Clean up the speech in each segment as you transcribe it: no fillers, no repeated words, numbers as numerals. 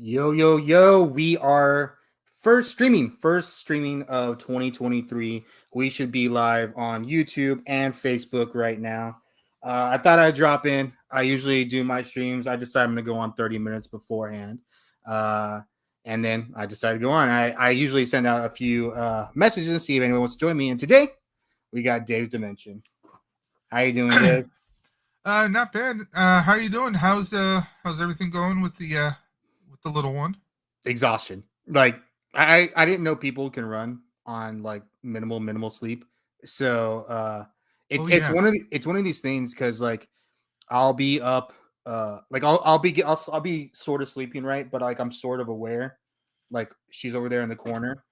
Yo, yo, yo. We are first streaming of 2023. We should be live on YouTube and Facebook right now. I thought I'd drop in. I usually do my streams. I decided I'm going to go on 30 minutes beforehand. Uh, and then I decided to go on. I usually send out a few messages and see if anyone wants to join me. And today we got Dave's Dimension. How you doing, Dave? Not bad. How are you doing? How's everything going with the little one? Exhaustion. Like I didn't know people can run on like minimal sleep. So Oh it's yeah. it's one of these things because like I'll be up like I'll be sort of sleeping, right, but like I'm sort of aware like she's over there in the corner,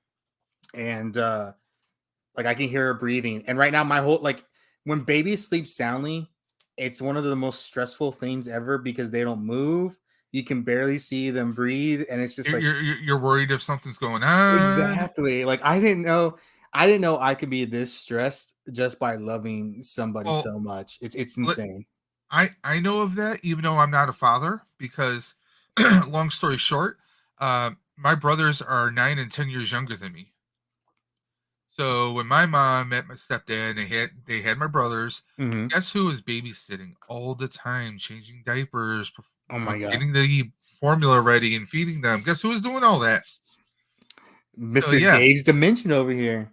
and like I can hear her breathing. And right now my whole like when babies sleep soundly, it's one of the most stressful things ever because they don't move. You can barely see them breathe, and it's just You're, like you're you're worried if something's going on. exactly. Like I didn't know I could be this stressed just by loving somebody Well, so much. It's let, insane. I know of that, even though I'm not a father, because long story short, my brothers are 9 and 10 years younger than me. So when my mom met my stepdad, they had my brothers. Hmm. Guess who was babysitting all the time, changing diapers, Oh my god, getting the formula ready and feeding them? Guess who was doing all that? So Mr. yeah, Dave's Dimension over here.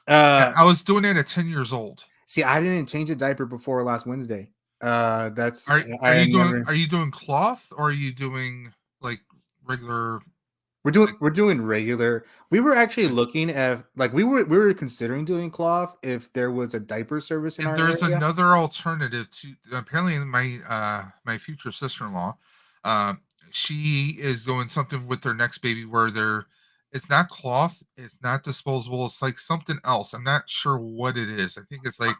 yeah, Uh, I was doing that at 10 years old. see, I didn't change a diaper before last Wednesday. That's Are I are you had doing never. are you doing cloth, or are you doing like regular, like? We're doing regular. We were actually Okay. looking at like we were considering doing cloth if there was a diaper service in And our there's area. another alternative to, apparently, my future sister-in-law, uh, she is doing something with their next baby where it's not cloth, it's not disposable, it's like something else. I'm not sure what it is. I think it's like,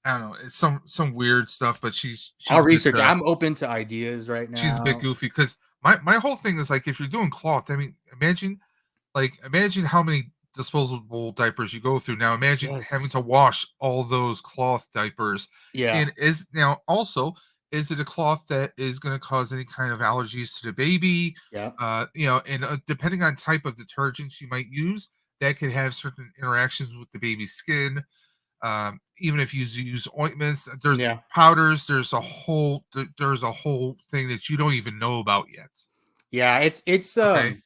I don't know, it's some weird stuff, but she's I'll she's a bit research. I'm open to ideas right she's a bit now. goofy, because my whole thing is like, if you're doing cloth, I mean, imagine how many disposable diapers you go through. Now imagine having Yes. to wash all those cloth diapers. Yeah. And is it a cloth that is going to cause any kind of allergies to the baby? Yeah. And depending on type of detergents you might use, that could have certain interactions with the baby's skin. Even if you use ointments, there's Yeah. powders, there's a whole thing that you don't even know about yet. Yeah, it's Okay.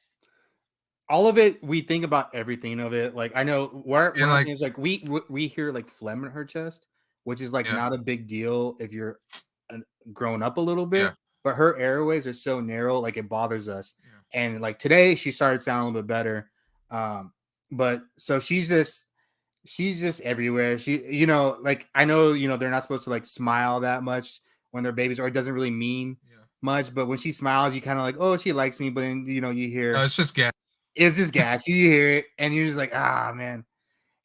all of it. We think about everything of it. Like I know where And one of the like, things like we hear like phlegm in her chest, which is like yeah, not a big deal if you're an, grown up a little yeah, bit, but her airways are so narrow, like it bothers us. yeah. And like today, she started sounding a little bit better. Um, but so she's just everywhere. Like I know, they're not supposed to like smile that much when they're babies, or it doesn't really mean Yeah. much. But when she smiles, you kind of like, oh, she likes me. But then you No, hear it's just gas. it's just gas. You hear it, and you're just like, ah, man.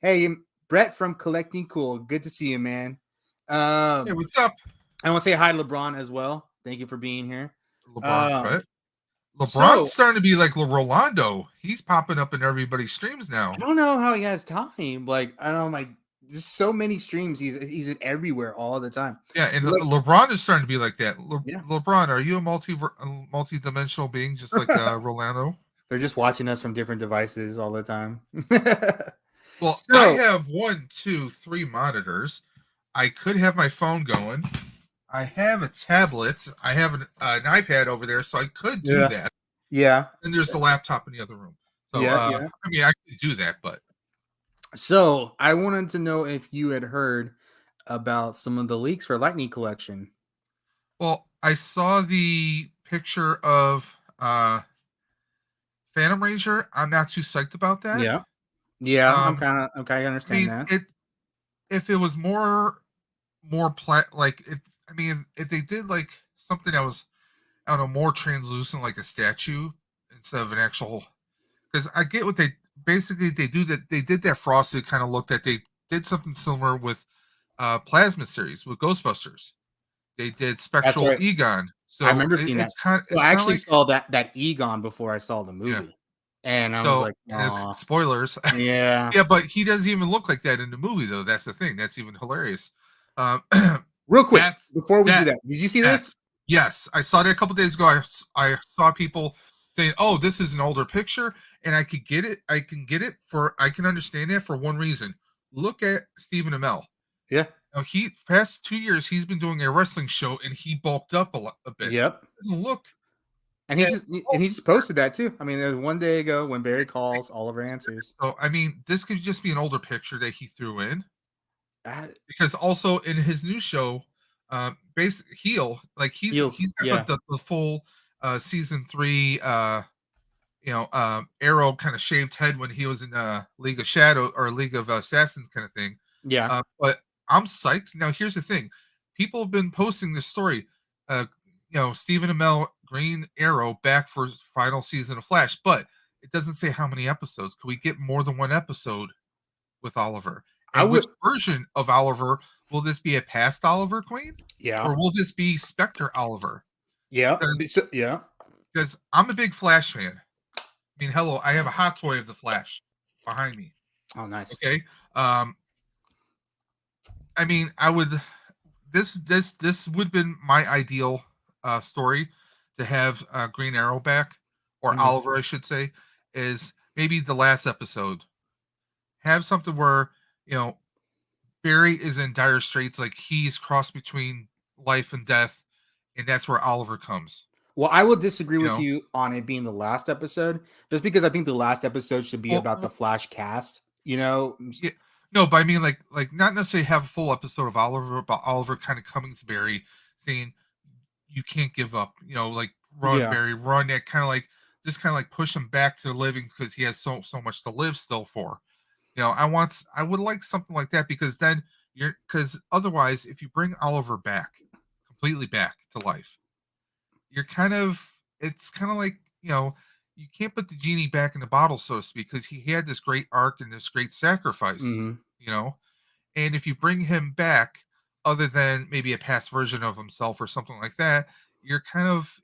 Hey, Brett from Collecting Cool. Good to see you, man. Hey, Um, what's up, I want to say hi to LeBron as well. Thank you for being here. LeBron Um, Fett? LeBron's so starting to be like Rolando. He's popping up in everybody's streams I now. don't know how he has time. Like I don't like just so many streams. He's in everywhere all the time. Yeah, and Like LeBron is starting to be like that. yeah. LeBron, are you a multi-dimensional being just like Rolando? They're just watching us from different devices all the time. Well, I So have one, two, three monitors. I could have my phone going. I have a tablet. I have an iPad over there, so I could do yeah, that. yeah, And there's the laptop in the other room. So, yeah, yeah. I mean, I could do that, but So I wanted to know if you had heard about some of the leaks for Lightning Collection. well, I saw the picture of Phantom Ranger. I'm not too psyched about that. Yeah, yeah. I'm Um, kind of okay. I I understand mean, that. it if it was more like, if they did like something that was, I don't know, more translucent, like a statue instead of an actual. Because I get what they basically they do, that they did that frosted kind of look, that they did something similar with Plasma series with Ghostbusters. They did That's Spectral right. Egon, I so remember seeing that. So it's I kind of actually like, saw that Egon before I saw the yeah. movie, and I was So like, oh, spoilers, yeah. yeah, but he doesn't even look like that in the movie, though. That's the thing. That's even hilarious. Um, Real quick that's before we do that that, did you see this? yes, yes. I saw that a couple days ago. I saw people. saying, "Oh, this is an older picture," and I could get it. I can understand that for one reason. Look at Stephen Amell. Yeah. Now he past 2 years he's been doing a wrestling show and he bulked up a bit. Yep. Doesn't look And as he just posted that too. I mean, there's one day ago when Barry calls, Oliver answers. so. I mean, this could just be an older picture that he threw in That because also in his new show, base heel like heels, he's got yeah, the full season 3 Arrow kind of shaved head when he was in League of Shadow or League of Assassins kind of thing. yeah. But I'm psyched. Now, here's the thing: people have been posting this story. Uh, Stephen Amell, Green Arrow, back for final season of Flash, but it doesn't say how many episodes. Could we get more than one episode with Oliver? I And which would, version of Oliver will this be? A past Oliver Queen, yeah, or will this be Spectre Oliver? yeah, Because so, yeah. because I'm a big Flash fan. I mean, hello, I have a hot toy of the Flash behind me. Oh, nice. Okay. I mean, I would this would have been my ideal story to have Green Arrow back or Mhm. Oliver, I should say, is maybe the last episode. Have something where you know Barry is in dire straits, like he's crossed between life and death, and that's where Oliver comes. Well, I will disagree You with know, you on it being the last episode, just because I think the last episode should be well, about the well Flash cast. You know, yeah, no, but I mean, like not necessarily have a full episode of Oliver, but Oliver kind of coming to Barry saying, you can't give up. Like run, yeah. Barry, run. That kind of like just kind of like push him back to living because he has so much to live still for. I would like something like that because then because otherwise, if you bring Oliver back completely back to life, you're kind of it's kind of like you can't put the genie back in the bottle, so to speak, because he had this great arc and this great sacrifice. Hmm. You know, and if you bring him back, other than maybe a past version of himself or something like that, you're kind of,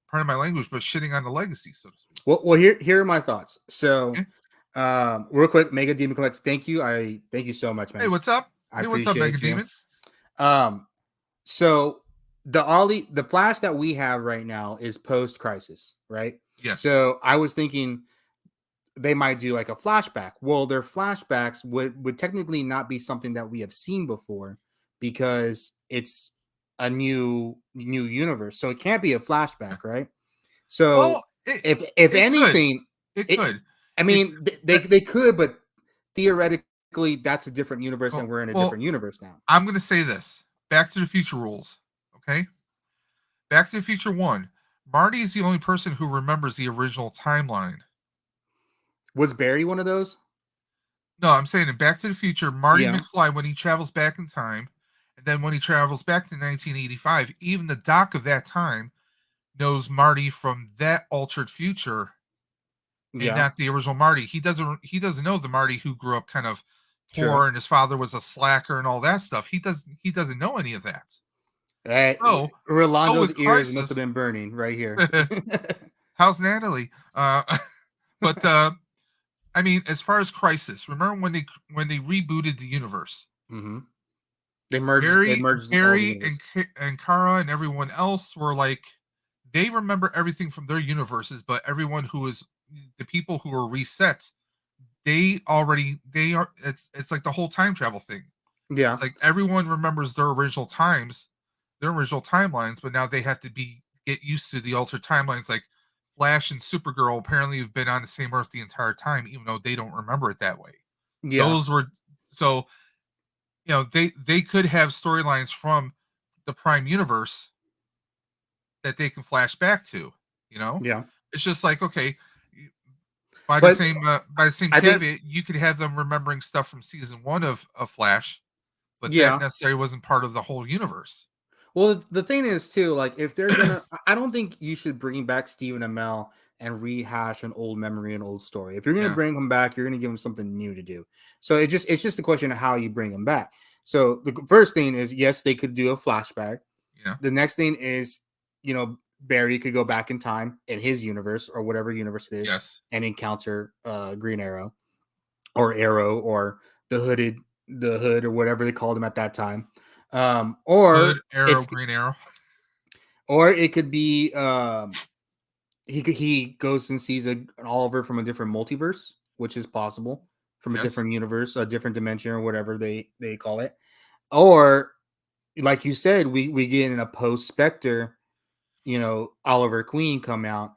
pardon my language, but shitting on the legacy, so to speak. Well, here are my thoughts. So, Okay. real quick, Mega Demon Collects. Thank you so much, Hey, man. what's up? I Hey, what's up, Mega appreciate you. Demon? Um, so the Flash that we have right now is post crisis, right? Yes. So I was thinking they might do like a flashback. Well, their flashbacks would technically not be something that we have seen before because it's a new universe. So it can't be a Okay. flashback, right? So Well, it if it could. anything, It it could. I It mean could. they could, but theoretically that's a different universe and Well, we're in a well, different universe now. I'm gonna say this. Back to the Future rules. Okay. Back to the Future 1. Marty is the only person who remembers the original timeline. Was Barry one of those? No, I'm saying in Back to the Future, Marty Yeah. McFly, when he travels back in time, and then when he travels back to 1985, even the Doc of that time knows Marty from that altered future and Yeah. not the original Marty. He doesn't know the Marty who grew up kind of True. poor and his father was a slacker and all that stuff. He doesn't know any of that. Hey, So so Rolando's with ears must have Crisis, been burning right here. how's Natalie? But I mean, as far as Crisis, remember when they rebooted the universe? Hmm. They merged. It Barry, merged all the Barry, universe. and Kara and everyone else were like, they remember everything from their universes, but everyone who is the people who are reset, they are. It's like the whole time travel thing. Yeah. It's like everyone remembers their original times, their original timelines, but now they have to get used to the altered timelines. Like Flash and Supergirl apparently have been on the same Earth the entire time, even though they don't remember it that way. Yeah. Those were so they could have storylines from the Prime universe that they can flash back to. You know, Yeah. it's just like okay, But by the same I think, caveat, you could have them remembering stuff from season one of Flash, but that yeah. necessarily wasn't part of the whole universe. Well, the thing is too, like if they're gonna, I don't think you should bring back Stephen Amell and rehash an old memory, an old story. If you're gonna Yeah, bring him back, you're gonna give him something new to do. So it's just a question of how you bring him back. So the first thing is, yes, they could do a flashback. yeah, The next thing is, Barry could go back in time in his universe or whatever universe it is yes. and encounter Green Arrow or Arrow or the hood or whatever they called him at that time. Hood, Or Arrow, it's Green Arrow. Or it could be he goes and sees an Oliver from a different multiverse, which is possible, from a Yes. different universe, a different dimension, or whatever they call it. Or like you said, we get in a post Spectre, Oliver Queen come out.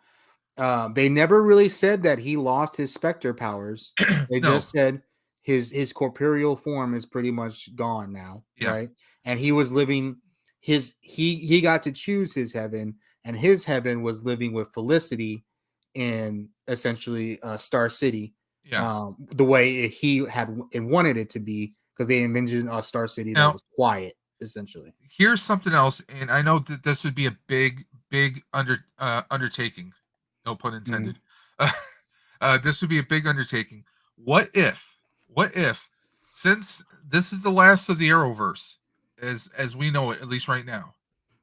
They never really said that he lost his Spectre powers. They No. just said his corporeal form is pretty much gone now, Yeah. right? And he was living he got to choose his heaven, and his heaven was living with Felicity in essentially Star City, Yeah. the way he had wanted it to be, because they envisioned a Star City that Now, was quiet, essentially. here's something else, and I know that this would be a big undertaking. No pun Mm-hmm. intended. This would be a big undertaking. What if? What if? Since this is the last of the Arrowverse, as we know it, at least right now,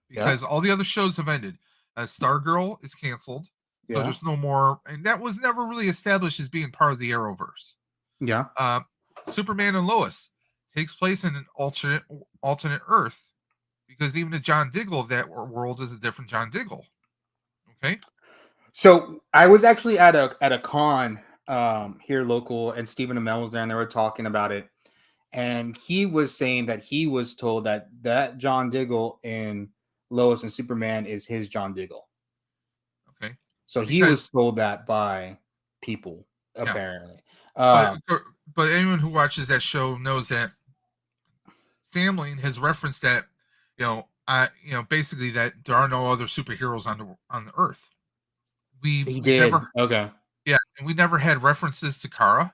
Yeah, because all the other shows have ended. Stargirl is canceled, so yeah, there's no more, and that was never really established as being part of the Arrowverse. yeah. Uh, Superman and Lois takes place in an alternate Earth, because even the John Diggle of that world is a different John Diggle. Okay. So I was actually at a con here local, and Stephen Amell was there, and they were talking about it. And he was saying that he was told that John Diggle in Lois and Superman is his John Diggle. Okay. So he Because was told that by people, yeah, apparently. but Uh, but anyone who watches that show knows that Sam Lane has referenced that, basically that there are no other superheroes on the Earth. he We did. never, Okay, yeah, and we never had references to Kara,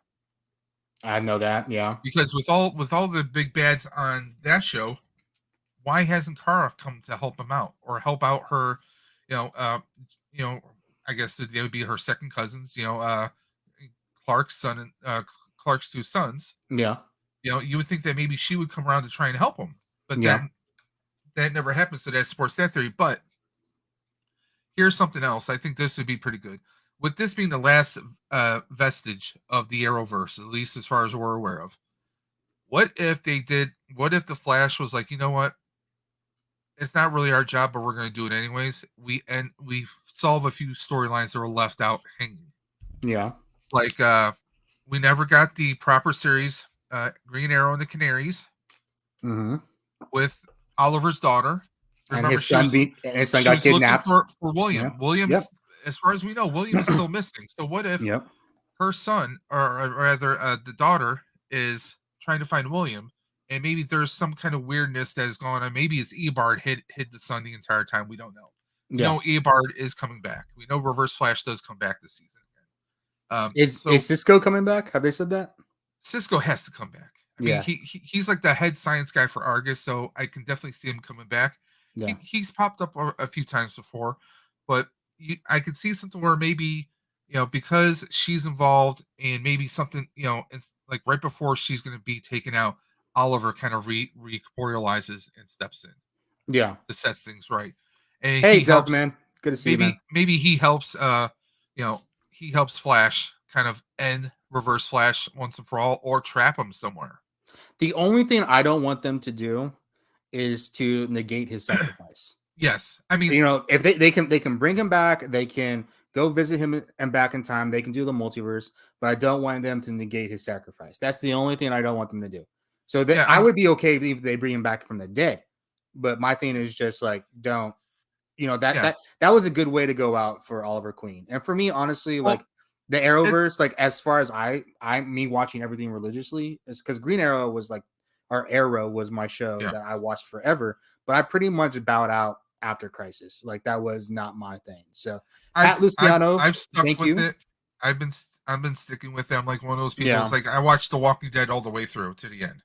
I know that. Yeah, because with all the big bads on that show, why hasn't Kara come to help him out or help out her? You know, uh, you know, I guess that they would be her second cousins. Clark's son and Clark's two sons. yeah, You would think that maybe she would come around to try and help him, but yeah, then that never happened. So that supports that theory. But here's something else. I think this would be pretty good. With this being the last vestige of the Arrowverse, at least as far as we're aware of, what if they did? What if the Flash was like, you know what? It's not really our job, but we're going to do it anyways. We solve a few storylines that were left out hanging. yeah. Like we never got the proper series, Green Arrow and the Canaries, Mm-hmm. with Oliver's daughter. And Remember, his son she got was looking kidnapped. for Yeah. William. Yep. William's, as far as we know, William is still missing. So what if Yep. her son, or rather, the daughter, is trying to find William, and maybe there's some kind of weirdness that is going on. Maybe it's Ebard hid the son the entire time. We don't know. We Yeah. know Ebard is coming back. We know Reverse Flash does come back this season again. Is So Cisco coming back? Have they said that? Cisco has to come back. I mean, Yeah. he's like the head science guy for Argus, so I can definitely see him coming back. Yeah. He's popped up a few times before, but I could see something where maybe, because she's involved, and maybe something, it's like right before she's going to be taken out, Oliver kind of recorporealizes and steps in Yeah. to set things right, and Hey, he Dove helps. man. Good to see you, man. Maybe he helps. He helps Flash kind of end Reverse Flash once and for all, or trap him somewhere. The only thing I don't want them to do is to negate his sacrifice. Yes, I mean, If they can bring him back, they can go visit him and back in time. They can do the multiverse, but I don't want them to negate his sacrifice. That's the only thing I don't want them to do. So that yeah, I would be okay if they bring him back from the dead. But my thing is just like, don't that yeah. that was a good way to go out for Oliver Queen. And for me, honestly, like Well, the it, Arrowverse, like as far as me watching everything religiously, is because Green Arrow was like, our Arrow was my show yeah. that I watched forever, but I pretty much bowed out after Crisis. Like that was not my thing. So Pat Luciano, I've stuck thank with you. it. I've been sticking with them. Like one of those people. Yeah. It's like I watched The Walking Dead all the way through to the end.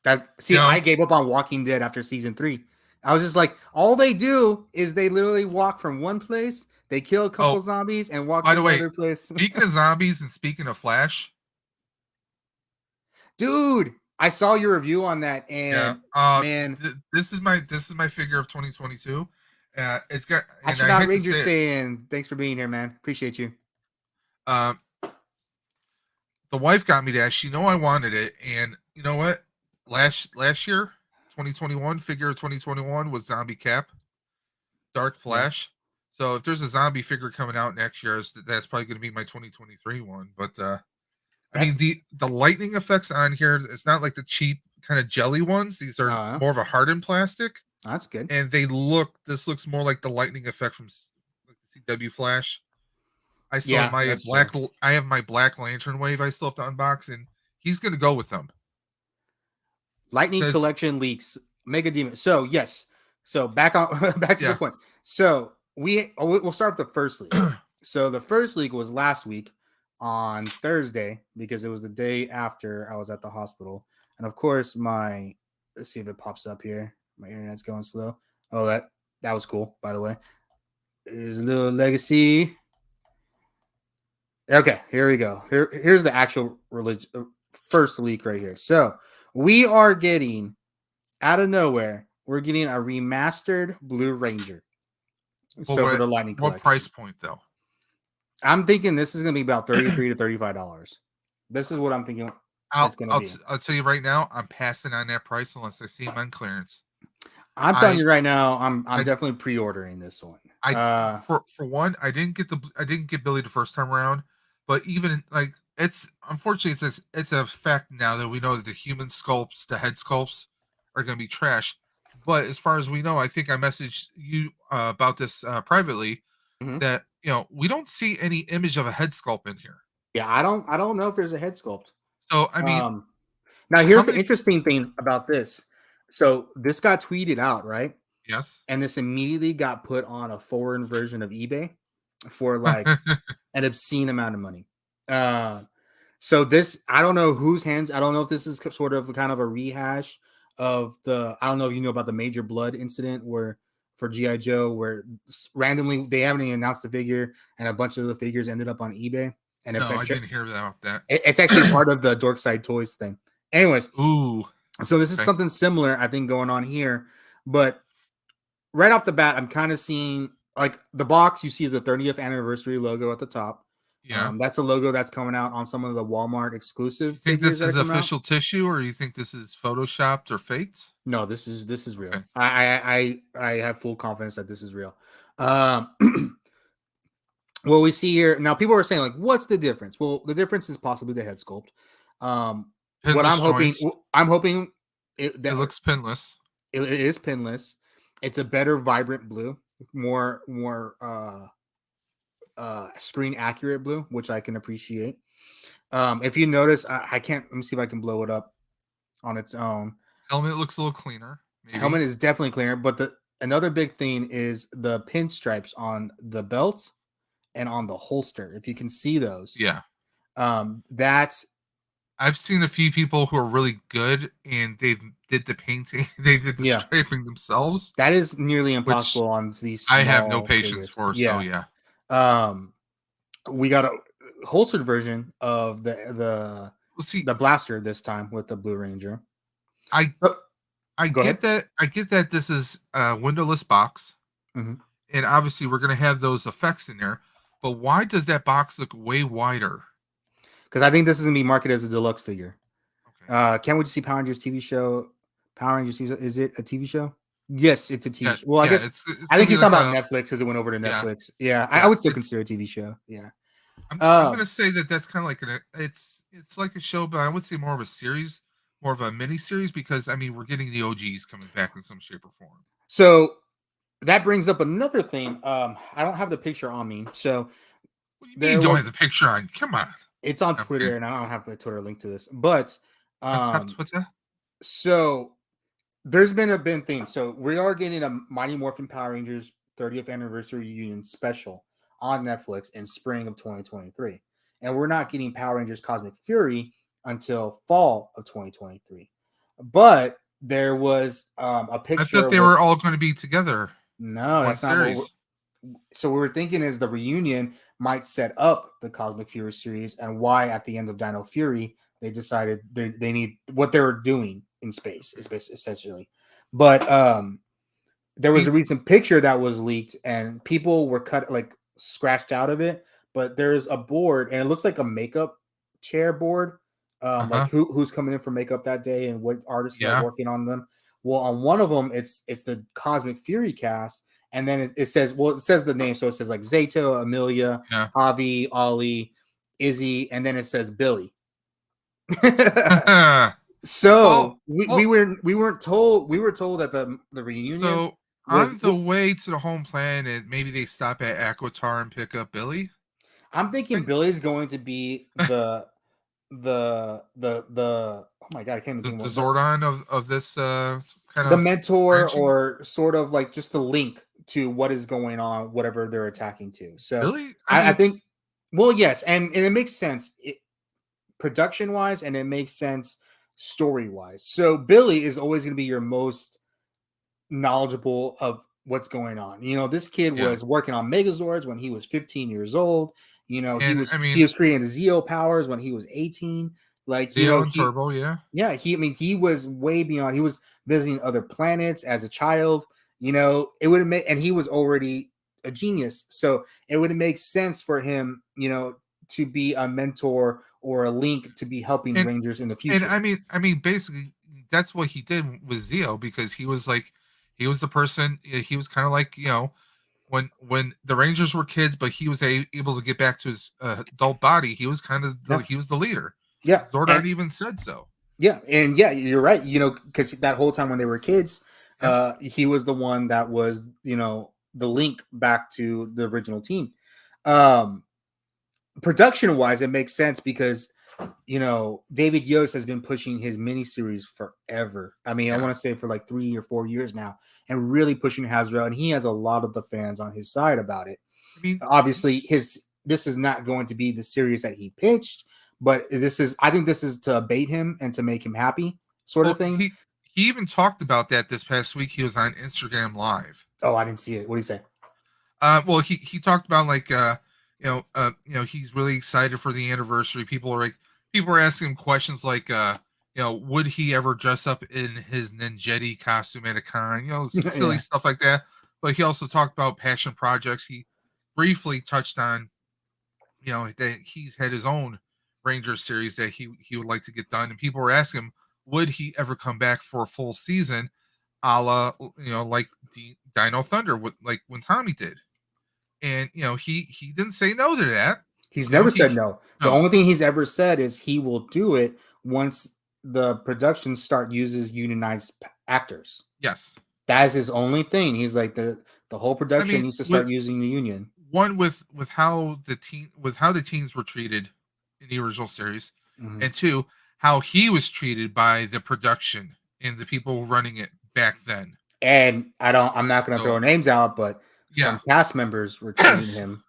I gave up on Walking Dead after season 3. I was just like, all they do is they literally walk from one place, they kill a couple Oh, zombies, and walk by to the way, another place. speaking of zombies and speaking of Flash, Dude, I saw your review on that, yeah. and man, This is my figure of 2022. It's got, I and should I not hate to read your say it. saying. Thanks for being here, man. Appreciate you. Uh, the wife got me that. She know I wanted it, and you know what? Last year, 2021 figure of 2021 was Zombie Cap. Dark Yeah, Flash. So if there's a zombie figure coming out next year, that's probably going to be my 2023 one. But I mean that's the lightning effects on here, it's not like the cheap kind of jelly ones. These are uh, more of a hardened plastic, that's good. and this looks more like the lightning effect from like the CW Flash. I still have Yeah, my that's true. I have my Black Lantern wave. I still have to unbox, and he's going to go with them Lightning because collection leaks Mega Demon. So yes, so back on back to the yeah, point. So we'll start with the first leak. So the first leak was last week on Thursday because it was the day after I was at the hospital, and of course my let's see if it pops up here. My internet's going slow. Oh, that was cool. By the way, is a little legacy. Okay, here we go. Here's the actual first leak right here. So we are getting out of nowhere, we're getting a remastered Blue Ranger. but So for the Lightning what price Collection, point though? I'm thinking this is going to be about $33 to $35. This is what I'm thinking it's going to be. I'll tell you right now, I'm passing on that price unless I see him on clearance. I'm telling I you right now, I'm I definitely pre-ordering this one. I for one, I didn't get Billy the first time around, but even like it's unfortunately it's a fact now that we know that the human sculpts, the head sculpts, are going to be trash. But as far as we know, I think I messaged you about this privately Mhm. that we don't see any image of a head sculpt in here. Yeah, I don't know if there's a head sculpt. So I mean, Um, Now how here's the many? interesting thing about this. So this got tweeted out, right? Yes. And this immediately got put on a foreign version of eBay for like an obscene amount of money. Uh, so this, I don't know whose hands. I don't know if this is sort of kind of a rehash of the. I don't know if you know about the Major Blood incident where for GI Joe, where randomly they haven't even announced the figure, and a bunch of the figures ended up on eBay, and No, I didn't hear about that. it's actually part of the Dork Side Toys thing. Anyways, Ooh. so this is Okay. something similar, I think, going on here, but right off the bat, I'm kind of seeing like the box you see is the 30th anniversary logo at the top. Yeah. That's a logo that's coming out on some of the Walmart Do you exclusive think figures this that are is coming out. official tissue, or you think this is photoshopped or faked? No, this is real. Okay. I have full confidence that this is real. Um, what we see here now, people are saying like, what's the difference? Well, the difference is possibly the head sculpt. What Pinless joints. I'm hoping It that looks pinless. it is pinless. It's a better vibrant blue, more screen accurate blue, which I can appreciate. If you notice, I can't. Let me see if I can blow it up on its own. Helmet looks a little cleaner, maybe. Helmet is definitely cleaner, but the another big thing is the pinstripes on the belt and on the holster. If you can see those, Yeah. that's I've seen a few people who are really good and they did the painting, they did the yeah, striping themselves, that is nearly which impossible on these I have no small patience figures. for. So Yeah. yeah. Um, we got a holstered version of Well, see, the blaster this time with the Blue Ranger. I Oh, I go get ahead. that. I get that this is a windowless box, Mhm. and obviously we're gonna have those effects in there. But why does that box look way wider? Because I think this is gonna be marketed as a deluxe figure. Okay. Can't wait to see Power Rangers TV show. Power Rangers TV show. Is it a TV show? Yes, it's a TV Yeah, show. Well, I yeah. guess It's I gonna think be he's like talking about a Netflix because it went over to yeah, Netflix. Yeah, I yeah. would still It's consider a TV show. Yeah. I'm Um, gonna say that that's kind of like it's like a show, but I would say more of a series, more of a mini series because I mean we're getting the OGs coming back in some shape or form. so that brings up another thing. I don't have the picture on me, so What do you mean you there don't have was the picture on? Come on, it's on okay. Twitter, and I don't have the Twitter link to this, but On top um, Twitter, so there's been a big thing. So we are getting a Mighty Morphin Power Rangers 30th anniversary reunion special on Netflix in spring of 2023. And we're not getting Power Rangers Cosmic Fury until fall of 2023. But there was a I picture thought of they what were all going to be together no, one that's not what series. so what we're thinking is the reunion might set up the Cosmic Fury series and why at the end of Dino Fury they decided they need what they were doing in space is essentially. But there I was a mean, recent picture that was leaked and people were cut like scratched out of it, but there's a board and it looks like a makeup chair board, uh-huh, like who's coming in for makeup that day and what artists are yeah. working on them. Well, on one of them it's the Cosmic Fury cast and then it says, well, it says the name, so it says like Zato, Amelia, Yeah. Javi, Ollie, Izzy, and then it says Billy. well, So we, well, we were we weren't told we were told that the reunion so was. on the way to the home planet, maybe they stop at Aquatar and pick up Billy. I'm thinking Think Billy's going to be the oh my god, I can't even think the of Zordon of this kind the of mentor, branching. or sort of like just the link to what is going on, whatever they're attacking to. So Billy, I I mean, think, well, yes, and it makes sense production wise, and it makes sense story wise. So Billy is always going to be your most knowledgeable of what's going on. This kid yeah, was working on Megazords when he was 15 years old. He and was I he mean, was creating the Zeo powers when he was 18. Like, Zeo and Turbo, yeah. yeah, he was way beyond. He was visiting other planets as a child. It would have made, and he was already a genius. So it would make sense for him, to be a mentor or a link to be helping And Rangers in the and future. I mean, basically, that's what he did with Zeo because he was like, he was the person. He was kind of like when the Rangers were kids, but he was able to get back to his adult body. He was kind of Yeah, he was the leader. yeah, Zordon and even said so. yeah, and yeah, you're right. Because that whole time when they were kids, Yeah. he was the one that was, the link back to the original team. Um, Production wise, it makes sense because David Yost has been pushing his miniseries forever. I mean, I Yeah. want to say for like 3 or 4 years now, and really pushing Hasbro, and he has a lot of the fans on his side about it. I mean, Obviously, this is not going to be the series that he pitched, but I think this is to bait him and to make him happy, sort of well, thing. he even talked about that this past week. He was on Instagram Live. Oh, I didn't see it. What do you say? Well, he talked about like he's really excited for the anniversary. People are asking him questions like would he ever dress up in his Ninjetti costume at a con? Silly Yeah, stuff like that. But he also talked about passion projects. He briefly touched on that he's had his own Ranger series that he would like to get done, and people were asking him would he ever come back for a full season, a la like Dino Thunder with like when Tommy did. And he didn't say no to that. he's You know, never he said no. The no, only thing he's ever said is he will do it once the production start uses unionized actors. yes. That is his only thing. He's like the whole I production mean, needs to with start using the union. one with how the teens were treated in the original series, Mhm. and two, how he was treated by the production and the people running it back then. And I'm not going to So throw names out, but yeah, some cast members were treating him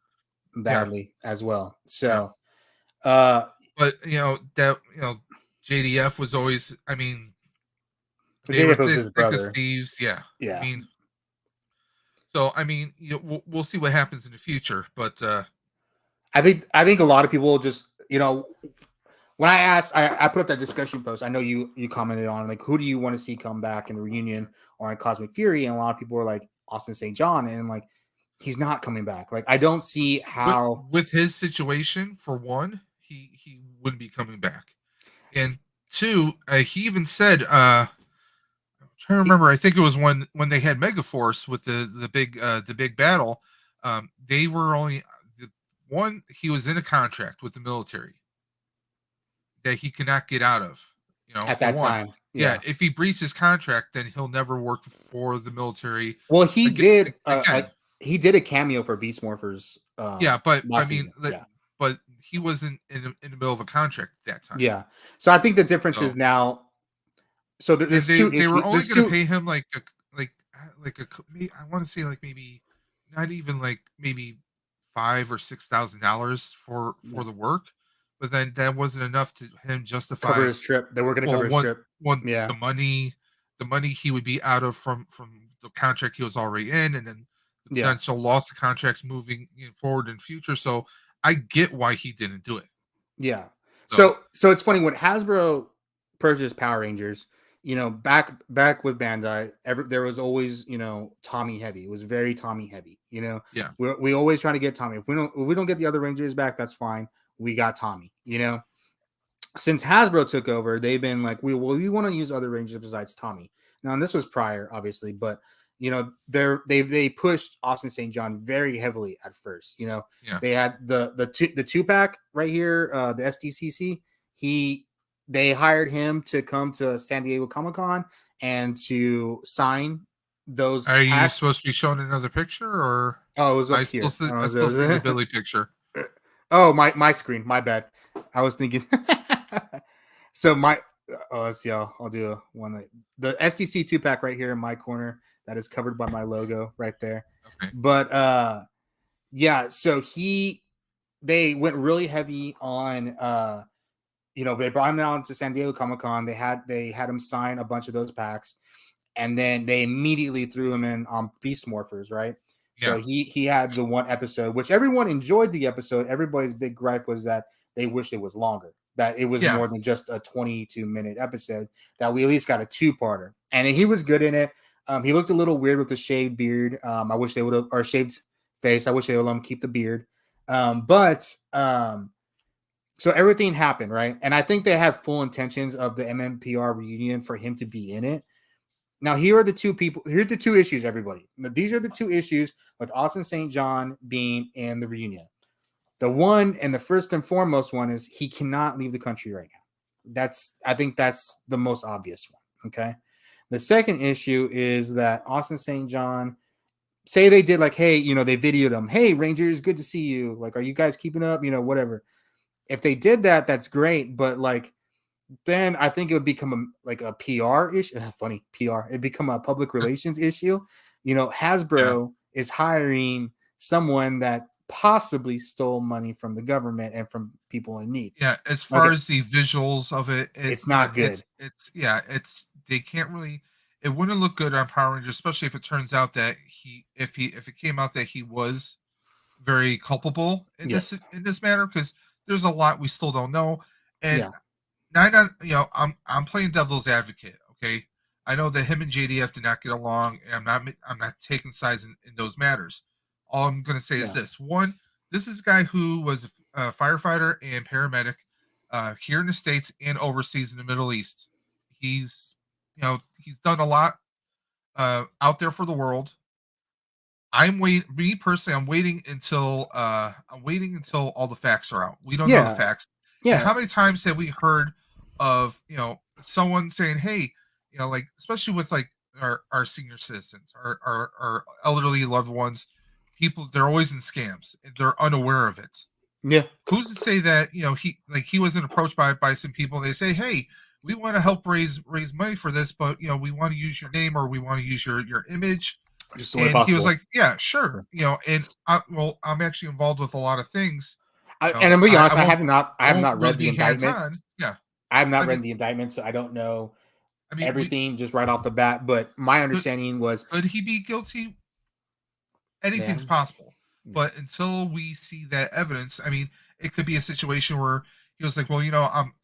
yeah, badly as well. yeah. So, uh, But that JDF was always. I mean, they were JF was his thick as brother. thieves. Yeah, I Yeah. mean, so I mean, we'll see what happens in the future, but I think a lot of people just, when I asked, I put up that discussion post. I know you commented on, like, who do you want to see come back in the reunion or in Cosmic Fury? And a lot of people were like Austin St. John, and like, he's not coming back. Like, I don't see with how with his situation, for one, he wouldn't be coming back, and two, he even said, I'm trying to he, remember. I think it was when they had Megaforce with the big battle. They were only the one. He was in a contract with the military that he cannot get out of. at For that one, time. yeah. Yeah. If he breaches contract, then he'll never work for the military Well, he again. did Again, he did a cameo for Beast Morphers yeah. But I last mean, season. Yeah. but he wasn't in the middle of a contract at that time. Yeah. So I think the difference So is now, so and there's they two they were issues. only There's going to two pay him like I want to say like maybe not even like maybe $5,000 or $6,000 yeah, for the work, but then that wasn't enough to him cover justify. his trip. They were going to Well, cover his trip. one Yeah. the money he would be out of from the contract he was already in, and then the Yeah. potential loss of contracts moving forward in future. So I get why he didn't do it. Yeah. So So it's funny when Hasbro purchased Power Rangers, back with Bandai, there was always, Tommy heavy. It was very Tommy heavy. yeah, We always try to get Tommy. If we don't get the other Rangers back, that's fine. We got Tommy. Since Hasbro took over, they've been like, we want to use other Rangers besides Tommy. Now, and this was prior, obviously, but they pushed Austin St. John very heavily at first. Yeah. They had the two pack right here, the SDCC. They hired him to come to San Diego Comic Con and to sign those Are you packs. supposed to be showing another picture, or Oh, it was I up still here. see, I still see the Billy picture? Oh, my screen. My bad. I was thinking. So let's see. I'll do the SDC 2 pack right here in my corner that is covered by my logo right there. Okay. But yeah, so they went really heavy on they brought him down to San Diego Comic Con. They had him sign a bunch of those packs, and then they immediately threw him in on Beast Morphers, right? So Yeah. he had the one episode, which everyone enjoyed the episode. Everybody's big gripe was that they wished it was longer, that it was Yeah. more than just a 22-minute episode, that we at least got a two-parter. And he was good in it. He looked a little weird with the shaved beard. I wish they would have, or shaved face. I wish they would let him keep the beard. So everything happened, right? And I think they had full intentions of the MMPR reunion for him to be in it. Now, here are the two people. Here's the two issues, everybody. Now, these are the two issues with Austin St. John being in the reunion. The one, and the first and foremost one, is he cannot leave the country right now. I think that's the most obvious one. Okay. The second issue is that Austin St. John, say they did like, hey, they videoed him. Hey, Rangers, good to see you. Like, are you guys keeping up? Whatever. If they did that, that's great. But like, then I think it would become a PR issue. Funny PR. It'd become a public relations issue. Yeah. Hasbro is hiring someone that possibly stole money from the government and from people in need. Yeah. As far Okay, as the visuals of it, it's not good. it's they can't really. It wouldn't look good on Power Rangers, especially if it turns out that if it came out that he was very culpable Yes. in this matter, because there's a lot we still don't know. And Yeah. I'm playing devil's advocate. Okay, I know that him and JDF did not get along, and I'm not taking sides in those matters. All I'm going to say is Yeah. this: one, this is a guy who was a firefighter and paramedic here in the States and overseas in the Middle East. He's done a lot out there for the world. Me personally, I'm waiting until all the facts are out. We don't know the Yeah. facts. And Yeah. how many times have we heard of, someone saying, hey, like, especially with like our senior citizens, our elderly loved ones, people, they're always in scams and they're unaware of it. Yeah. Who's to say that, he wasn't approached by some people and they say, hey, we want to help raise money for this, but we want to use your name, or we want to use your image. Just the way And he was possible. like, yeah, sure. And I'm actually involved with a lot of things. And I'm be honest, I I have won't not really read the be hands indictment. on. Yeah. I have not I mean, read the indictment, so I don't know we everything just right off the bat. But my understanding was, could he be guilty? yeah, Anything's possible. yeah, But until we see that evidence, I mean, it could be a situation where he was like, well,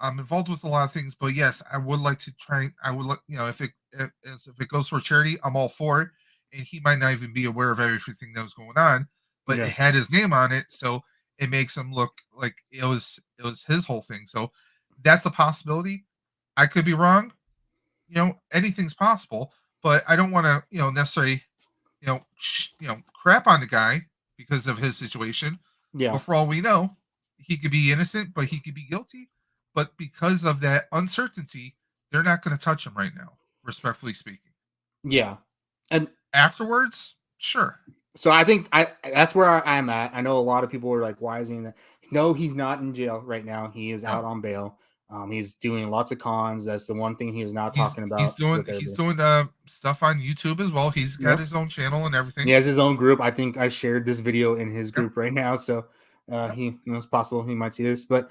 I'm involved with a lot of things, but yes, I would like to try. I would like, if it goes for charity, I'm all for it. And he might not even be aware of everything that was going on, but it yeah, had his name on it, so it makes him look like it was his whole thing. So that's a possibility. I could be wrong. Anything's possible, but I don't want to, necessarily, crap on the guy because of his situation. yeah, But for all we know, he could be innocent, but he could be guilty. But because of that uncertainty, they're not going to touch him right now, respectfully speaking. yeah. And Afterwards, sure. so I think that's where I'm at. I know a lot of people are like, why is he in there? No, he's not in jail right now. He is No, out on bail. He's doing lots of cons. That's the one thing he is not talking he's about doing with he's everybody. doing stuff on YouTube as well. He's got Yep. his own channel and He everything. has his own group. I think I shared this video in his Yep. group right now. So Yep. it's possible he might see this. But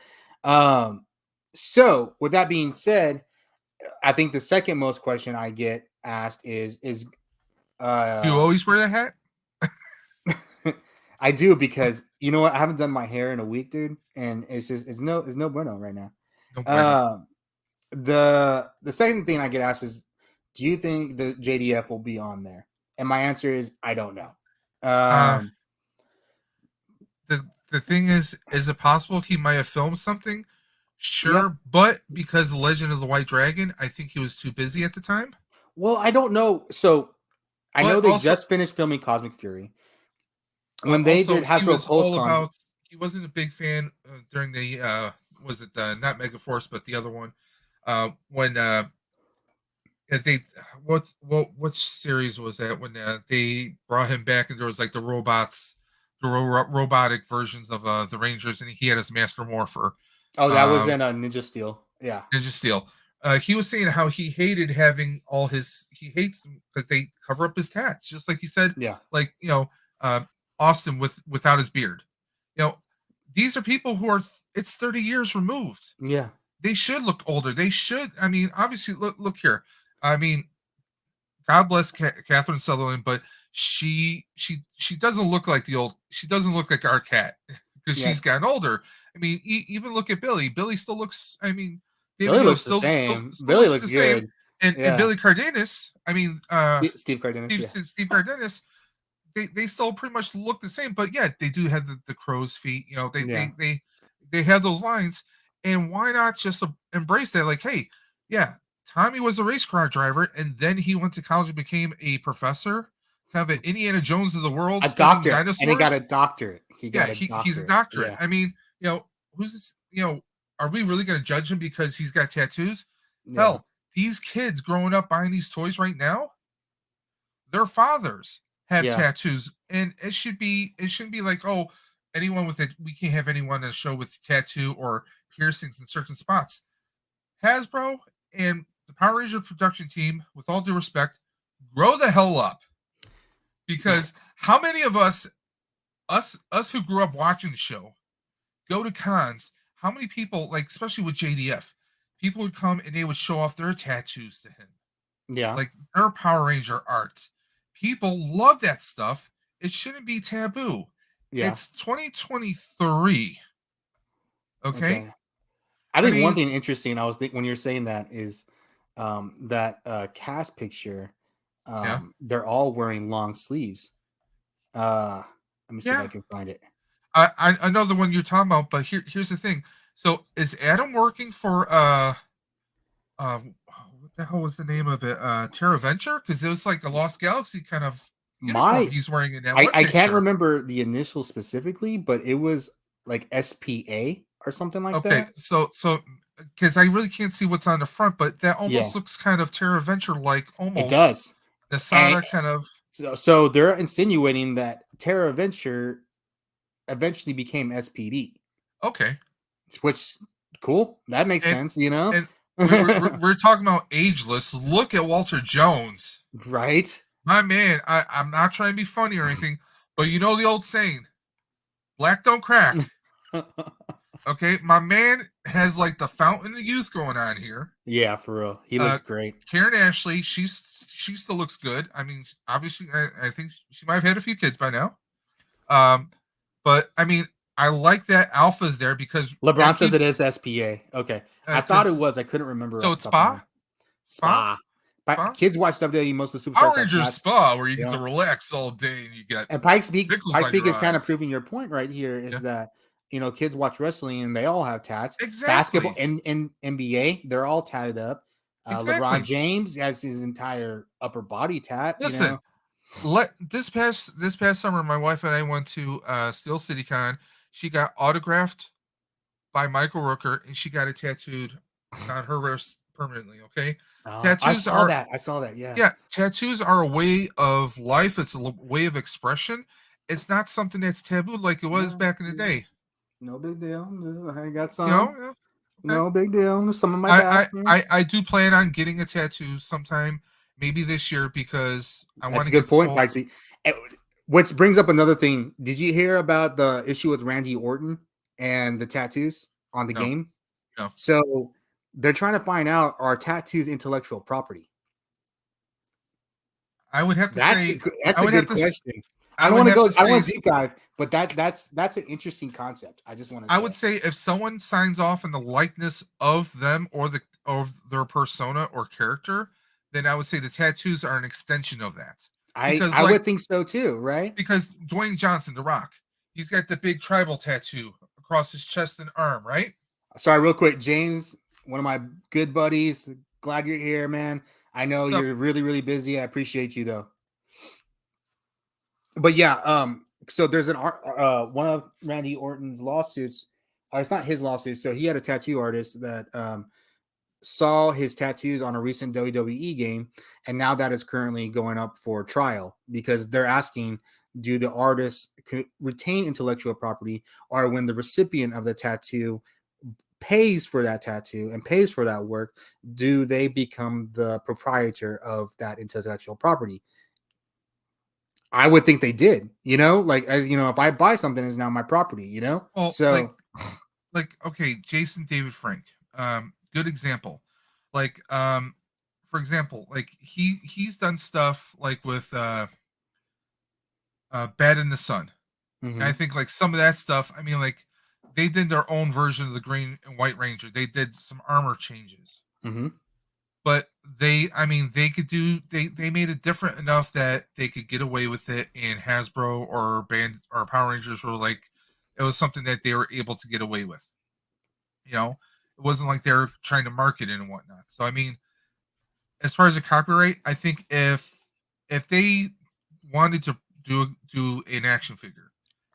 so with that being said, I think the second most question I get asked is Do you always wear the hat? I do, because you know what? I haven't done my hair in a week, dude, and it's no bueno right now. No bueno. The second thing I get asked is, do you think the JDF will be on there? And my answer is, I don't know. Uh, the thing is it possible he might have filmed something? Sure, Yep. but because Legend of the White Dragon, I think he was too busy at the time. Well, I don't know. So I know But they also, just finished filming Cosmic Fury. but When they also did he Hasbro was all PulseCon, about. He wasn't a big fan during the was it not Megaforce but the other one when they what series was that when they brought him back and there was like the robots, the robotic versions of the Rangers and he had his Master Morpher, oh, that was um, in Ninja Steel. Yeah, Ninja Steel. He was saying how he hated having all his he hates because they cover up his tats, just like you said, yeah, like uh, Austin without his beard. You know, these are people who are it's 30 years removed. yeah, They should look older. They should. I mean, obviously, look here. I mean, God bless Catherine Sutherland, but she doesn't look like the old. She doesn't look like our cat because she's yes. gotten older. I mean, even look at Billy. Billy still looks. I mean, David Billy Young looks the still same. Billy looks looks the same, good. and Yeah, Billy Cardenas. I mean, Steve Cardenas. Yeah, Steve Cardenas. They still pretty much look the same, but yeah, they do have the crow's feet. You know, yeah, they have those lines, and why not just embrace that? Like, hey, yeah, Tommy was a race car driver, and then he went to college and became a professor, kind of an Indiana Jones of the world, a studying doctor, and he got a dinosaurs. doctorate. He Yeah, got a he's a doctorate. doctorate. Yeah, I mean, who's this? Are we really going to judge him because he's got tattoos? yeah, Hell, these kids growing up buying these toys right now, their fathers have yeah, tattoos, and it shouldn't be like, oh, anyone with it, we can't have anyone on a show with tattoo or piercings in certain spots. Hasbro and the Power Ranger production team, with all due respect, grow the hell up, because how many of us who grew up watching the show go to cons, how many people, like especially with JDF, people would come and they would show off their tattoos to him, yeah, like their Power Ranger art. People love that stuff. It shouldn't be taboo. yeah. It's 2023. Okay. Okay. I I think one mean, thing interesting I was thinking when you're saying that is that cast picture. yeah, They're all wearing long sleeves. Uh, let me see if I yeah. can find it. I know the one you're talking about, but here's the thing. So is Adam working for what the hell was the name of it? Terra Venture? Because it was like a Lost Galaxy kind of uniform My he's wearing in that one I can't picture. remember the initial specifically, but it was like SPA or something like Okay, that. so because I really can't see what's on the front, but that Yeah, almost looks kind of Terra Venture like, it almost does. And Nasada kind of. so they're insinuating that Terra Venture eventually became SPD, Okay, which cool. That makes and sense, you know? and we're talking about ageless. Look at Walter Jones, Right? my man. I'm not trying to be funny or anything, but you know the old saying, "Black don't crack." Okay, my man has like the fountain of youth going on here. Yeah, for real. He Uh, looks great. Karen Ashley, she still looks good. I mean, obviously, I think she might have had a few kids by now. Um, but I mean, I like that Alpha's there because that LeBron says it keeps is SPA. Okay. I thought it because was. I couldn't remember so off the it's top of my head. spa, Spa. But spa, kids watch WWE. Most of the Power superstars have Rangers tats. spa where you You get to know, relax all day and you get and Pikes Peak. pickles Pikes on Peak your is kind of eyes. proving your point right here. Is Yeah, that kids watch wrestling and they all have tats. Basketball exactly, and NBA, they're all tatted up. LeBron exactly. James has his entire upper body tat. Listen, this past summer, my wife and I went to Steel City Con. She got autographed by Michael Rooker, and she got it tattooed on her wrist permanently. Okay, I tattoos saw are that. I saw that. Yeah. yeah, tattoos are a way of life. It's a way of expression. It's not something that's taboo like it was No, back in the day. no big deal. I got You know, some. yeah, okay. No big deal. There's some in my back. I do plan on getting a tattoo sometime, maybe this year, because I want That's a to get good the point, full. Pikesby. Which brings up another thing. Did you hear about the issue with Randy Orton and the tattoos on the No, game? no. So they're trying to find out, are tattoos intellectual property? I would have to That's a say, good, that's I a would have good to, question. I I don't would want to have go. to I don't say, want to deep dive, but that's an interesting concept. I just want to I would say. say if someone signs off on the likeness of them or their persona or character, then I would say the tattoos are an extension of that. Because I would think so too, right? Dwayne Johnson, The Rock, he's got the big tribal tattoo across his chest and arm, right? Sorry, real quick, James, one of my good buddies. Glad you're here, man. I know So you're really, really busy. I appreciate you though. but yeah, so there's one of Randy Orton's lawsuits. It's not his lawsuit. So he had a tattoo artist that saw his tattoos on a recent WWE game, and now that is currently going up for trial because they're asking, do the artists retain intellectual property, or when the recipient of the tattoo pays for that tattoo and pays for that work, do they become the proprietor of that intellectual property? I would think they did, like, as you know, if I buy something, it's now my property, Well, so okay, Jason David Frank, good example. Like, for example, like he's done stuff like with Bad in the Sun. And I mhm, think like some of that stuff, I mean, like they did their own version of the Green and White Ranger. They did some armor changes, mhm, but I mean, they made it different enough that they could get away with it. And Hasbro or Band or Power Rangers were like, it was something that they were able to get away with. You know, it wasn't like they were trying to market it and whatnot. So I mean, as far as the copyright, I think if they wanted to do an action figure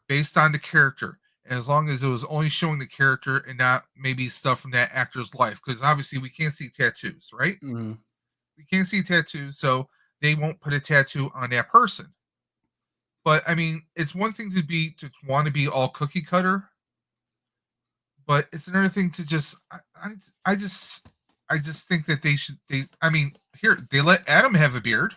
based on the character, as long as it was only showing the character and not maybe stuff from that actor's life, because obviously we can't see tattoos, right? mhm. We can't see tattoos, so they won't put a tattoo on that person. But I mean, it's one thing to want to be all cookie cutter, but it's another thing to just I just I just think that they I mean here they let Adam have a beard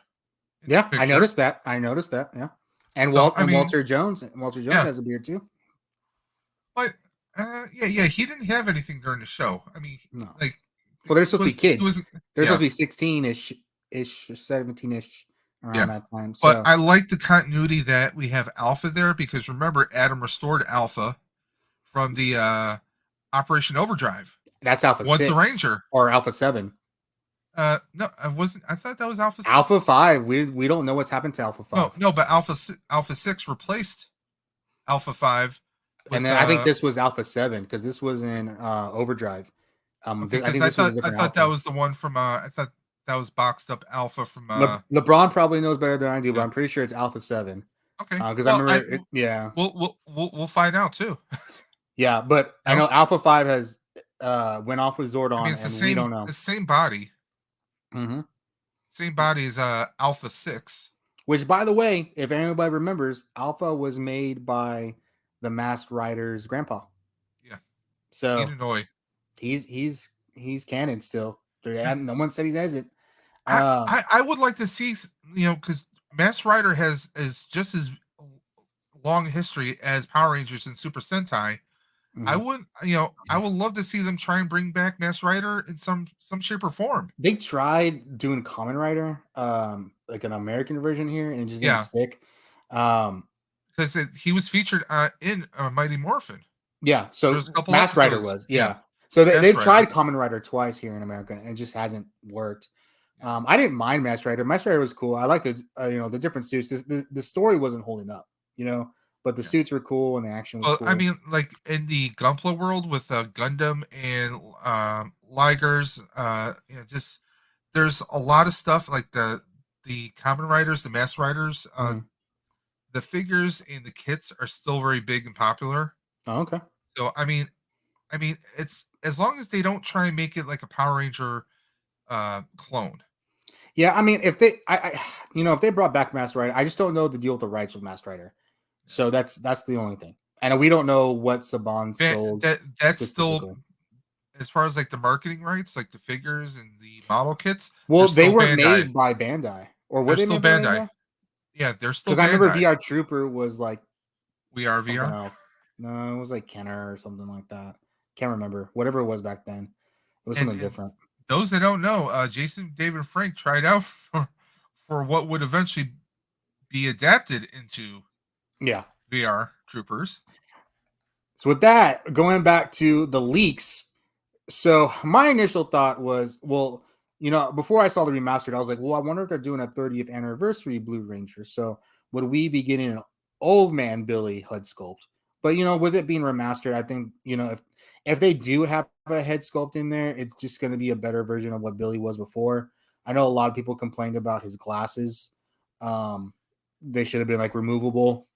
in this Yeah, I picture. noticed that. I noticed that. Yeah, and So I mean, Walter Jones. Walter Jones yeah, has a beard too. but yeah, he didn't have anything during the show. I mean, No, like well, they're supposed to be he kids. wasn't. They're supposed Yeah, to be 16-ish, 17-ish around yeah. that time. But So I like the continuity that we have Alpha there because remember Adam restored Alpha from the Operation Overdrive that's Alpha once a 6 Ranger. or Alpha 7. No, I wasn't. I thought that was Alpha Alpha Six. 5. We don't know what's happened to Alpha No, 5. no, but Alpha Six replaced Alpha Five And with then I think this was Alpha 7 because this was in Overdrive. okay, I because think this was a I different thought that Alpha. was the one from I thought that was boxed up Alpha from LeBron probably knows better than I do, but yeah. I'm pretty sure it's Alpha 7. Okay, Because I well remember it, yeah. we'll find out too. Yeah, but You I know, know Alpha 5 has went off with I mean Zordon, and we don't know. it's the same body, Hmm. same body as Alpha Six. Which, by the way, if anybody remembers, Alpha was made by the Masked Rider's grandpa. Yeah, So Illinois. he's canon still. No one said he hasn't. I would like to see because Mass Rider has is just as long history as Power Rangers and Super Sentai. Mhm. I would love to see them try and bring back Mass Rider in some shape or form. They tried doing Common Rider, like an American version here, and it just didn't Yeah, stick. Um, because he was featured in Mighty Morphin. yeah, There was a so couple Masked Rider episodes. was, Yeah, yeah. So Mass they've Rider. tried Common Rider twice here in America, and it just hasn't worked. Yeah, I didn't mind Masked Rider. Masked Rider was cool. I liked the different suits. The story wasn't holding up, but the yeah. suits were cool and the action was Well, I cool. mean, like in the Gunpla world with Gundam and Ligers, just there's a lot of stuff like the Common Riders, the Mass Riders, Mhm. the figures and the kits are still very big and popular. Oh, okay. So I mean, it's as long as they don't try and make it like a Power Ranger clone. Yeah, I mean, if if they brought back Masked Rider, I just don't know the deal with the rights with Masked Rider. Yeah. So that's the only thing, and we don't know what Saban sold That's still specifically. as far as like the marketing rights, like the figures and the model kits, they're Well, they still were Bandai. made by Bandai, or were They're they still made by Bandai. Bandai? Yeah, they're still Because I remember Bandai. VR Trooper was like We are something VR. else. No, it was like Kenner or something like that. Can't remember. Whatever it was back then, it was something And different. those that don't know, Jason David Frank tried out for what would eventually be adapted into Yeah. VR Troopers. So with that, going back to the leaks, so my initial thought was, well, before I saw the remastered, I was like, well, I wonder if they're doing a 30th anniversary Blue Ranger. So would we be getting an old man Billy HUD sculpt? But with it being remastered, I think if they do have a head sculpt in there, it's just going to be a better version of what Billy was before. I know a lot of people complained about his glasses. they should have been like removable,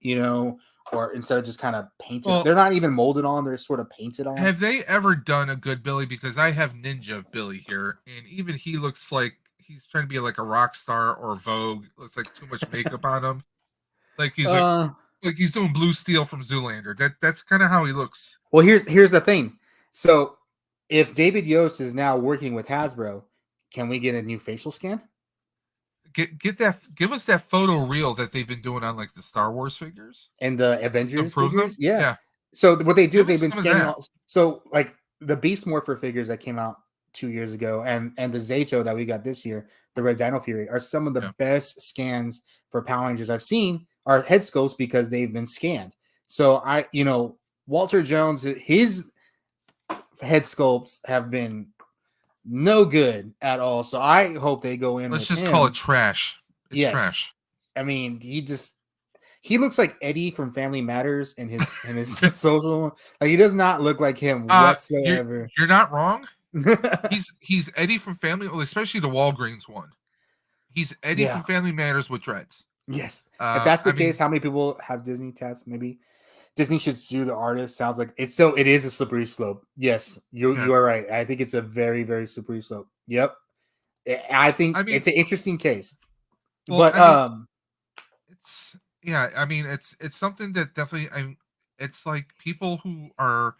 or instead of just kind of painted. Well, They're not even molded on; they're sort of painted on. have they ever done a good Billy? Because I have Ninja Billy here, and even he looks like he's trying to be like a rock star or Vogue. Looks like too much makeup on him. Like he's Uh, like he's doing Blue Steel from Zoolander. That's kind of how he looks. well, here's the thing. So, if David Yost is now working with Hasbro, can we get a new facial scan Get that. Give us that photo reel that they've been doing on like the Star Wars figures and the to Avengers improve figures? them. Yeah. Yeah, So what they do is give they've us been some of scanning that. all. So like the Beast Morpher figures that came out 2 years ago, and the Zato that we got this year, the Red Dino Fury, are some of the Yeah. best scans for Power Rangers I've seen. Are head sculpts because they've been scanned. So Walter Jones, his head sculpts have been no good at all. So I hope they go in Let's with just call it him. trash. It's Yes, trash. I mean he looks like Eddie from Family Matters in his social. Like he does not look like him You're whatsoever. you're not wrong. He's Eddie from Family, well, especially the Walgreens one. He's Eddie Yeah. from Family Matters with dreads. Yes. If that's the I case, mean, how many people have Disney tats? Maybe Disney should sue the artist. Sounds like it's so. It is a slippery slope. Yes, you yeah. you are right. I think it's a very very slippery slope. Yep. I think I mean, it's an interesting case. well, But I mean, it's yeah. I mean, it's something that definitely. It's like people who are.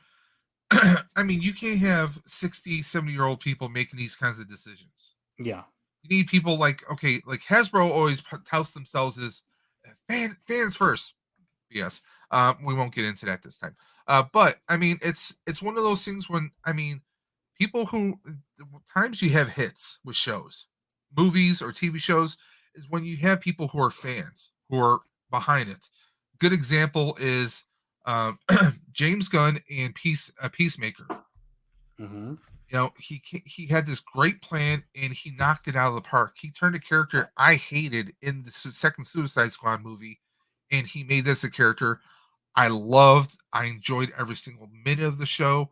I mean, you can't have 60, 70-year-old people making these kinds of decisions. yeah. You need people like okay, like Hasbro always touts themselves as fans first. Yes. We won't get into that this time. But I mean, it's one of those things when I mean, people who times you have hits with shows, movies or TV shows is when you have people who are fans who are behind it. Good example is James Gunn and Peacemaker. Mm-hmm. You know, he had this great plan and he knocked it out of the park. He turned a character I hated in the second Suicide Squad movie, and he made this a character I loved. I enjoyed every single minute of the show.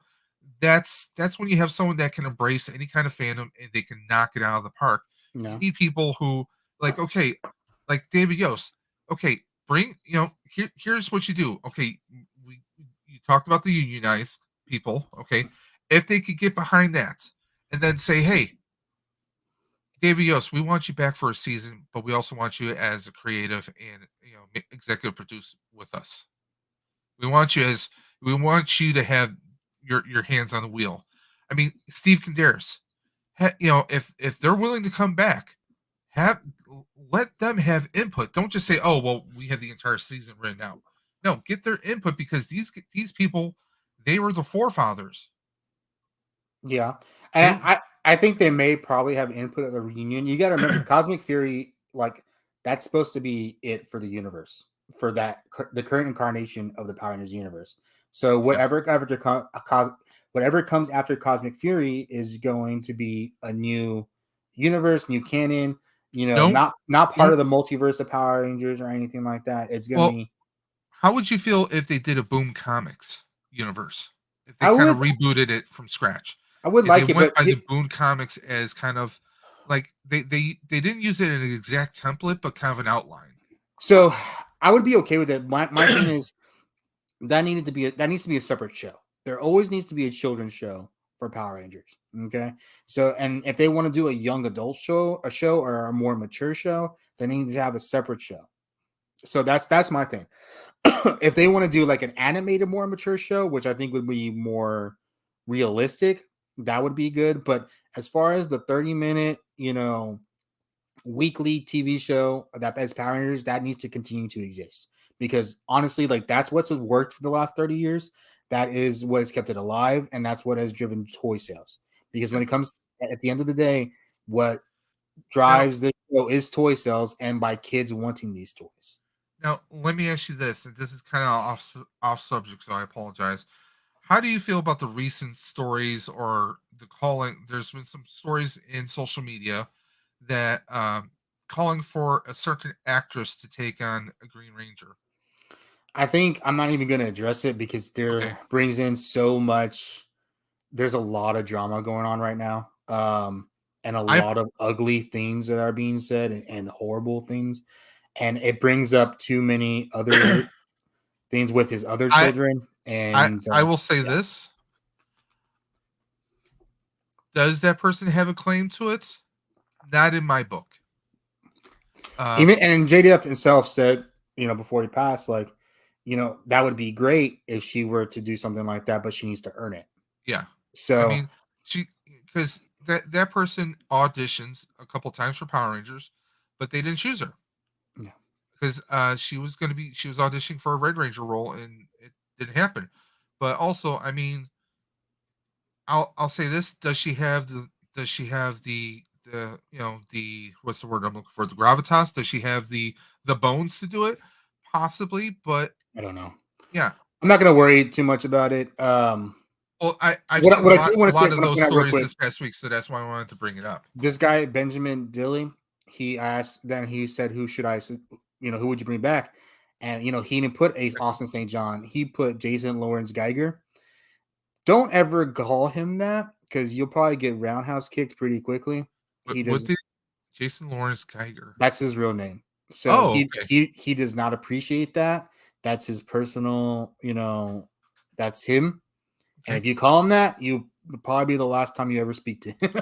That's when you have someone that can embrace any kind of fandom and they can knock it out of the park. You No. need people who like okay, like David Yost. Okay, bring here's what you do. Okay, we you talked about the unionized people. Okay, if they could get behind that and then say, hey, David Yost, we want you back for a season, but we also want you as a creative and executive produce with us. We want you to have your hands on the wheel. I mean, Steve Condaris, if they're willing to come back, have let them have input. Don't just say, "Oh, well, we have the entire season written out." No, get their input because these people, they were the forefathers. Yeah, They and I think they may probably have input at the reunion. You got to remember, Cosmic Fury, like that's supposed to be it for the universe, for the current incarnation of the Power Rangers universe. So yeah. whatever comes after Cosmic Fury is going to be a new universe, new canon. Don't Not part don't of the multiverse of Power Rangers or anything like that. It's gonna well, be. how would you feel if they did a Boom Comics universe? If they I kind would of rebooted it from scratch? I would If they like it, went but by the Boom Comics as kind of like they didn't use it in an exact template, but kind of an outline. so I would be okay with it. My thing is that needs to be a separate show. There always needs to be a children's show for Power Rangers. Okay, so and if they want to do a young adult show or a more mature show, they need to have a separate show. So that's my thing. If they want to do like an animated, more mature show, which I think would be more realistic, that would be good. But as far as the 30-minute, weekly TV show that as Power Rangers, that needs to continue to exist because honestly, like that's what's worked for the last 30 years. That is what has kept it alive, and that's what has driven toy sales. Because when Yeah. it comes at the end of the day, what Now, drives this show is toy sales and by kids wanting these toys. now let me ask you this, and this is kind of off subject, so I apologize. How do you feel about the recent stories or the calling? There's been some stories in social media that calling for a certain actress to take on a Green Ranger. I think I'm not even going to address it because Okay, there brings in so much. There's a lot of drama going on right now, and a I lot of ugly things that are being said and horrible things. and it brings up too many other things with his other I children. I And I will say yeah, this: does that person have a claim to it? Not in my book. Uh, even and JDF himself said, before he passed, like, that would be great if she were to do something like that, but she needs to earn it. yeah, I So mean, she because that person auditions a couple times for Power Rangers, but they didn't choose her yeah. because she was auditioning for a Red Ranger role and it didn't happen. But also, I mean, I'll say this: does she have the the what's the word I'm looking for, the gravitas? Does she have the bones to do it? Possibly, but I don't know. yeah. I'm not gonna worry too much about it. Well, I've What seen what I do want a to say, lot of want to those point out real stories quick, this past week, so that's why I wanted to bring it up. this guy Benjamin Dilly, he asked, then he said, "Who should I, who would you bring back?" And he didn't put Ace Austin St. John. He put Jason Lawrence Geiger. Don't ever call him that because you'll probably get roundhouse kicked pretty quickly. He What does. did Jason Lawrence Geiger? That's his real name. So Oh, he okay, he he does not appreciate that. That's his personal. That's him. And okay. if you call him that, you probably be the last time you ever speak to him.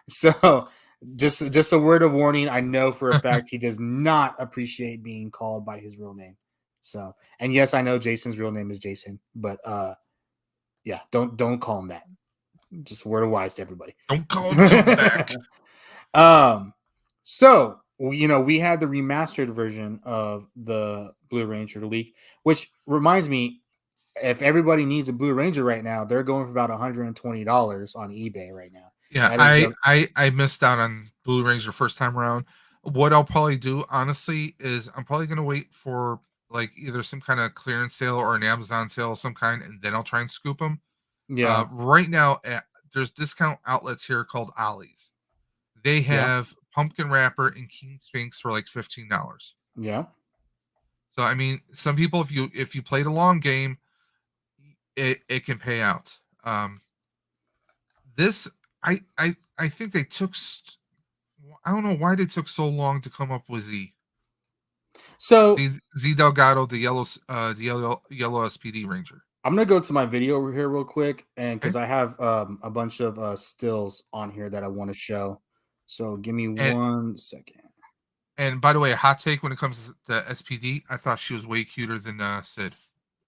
So just a word of warning. I know for a fact he does not appreciate being called by his real name. So, and yes, I know Jason's real name is Jason, but yeah, don't call him that. Just a word of wise to everybody. Don't call him comeback. um, so we had the remastered version of the Blue Ranger leak, which reminds me, if everybody needs a Blue Ranger right now, they're going for about $120 on eBay right now. Yeah, That is the I missed out on Blue Ranger first time around. What I'll probably do, honestly, is I'm probably gonna wait for like either some kind of clearance sale or an Amazon sale of some kind, and then I'll try and scoop them. yeah, Right now, there's discount outlets here called Ollie's. They yeah, have Pumpkin Wrapper and King Sphinx for like $15. yeah. So I mean, some people, if you play the long game, it can pay out. This I think they took. I don't know why they took so long to come up with So Z Delgado, the yellow SPD Ranger. I'm gonna go to my video over here real quick, and because Okay, I have a bunch of stills on here that I want to show. So give me and 1 second. by the way, a hot take when it comes to SPD, I thought she was way cuter than Sid.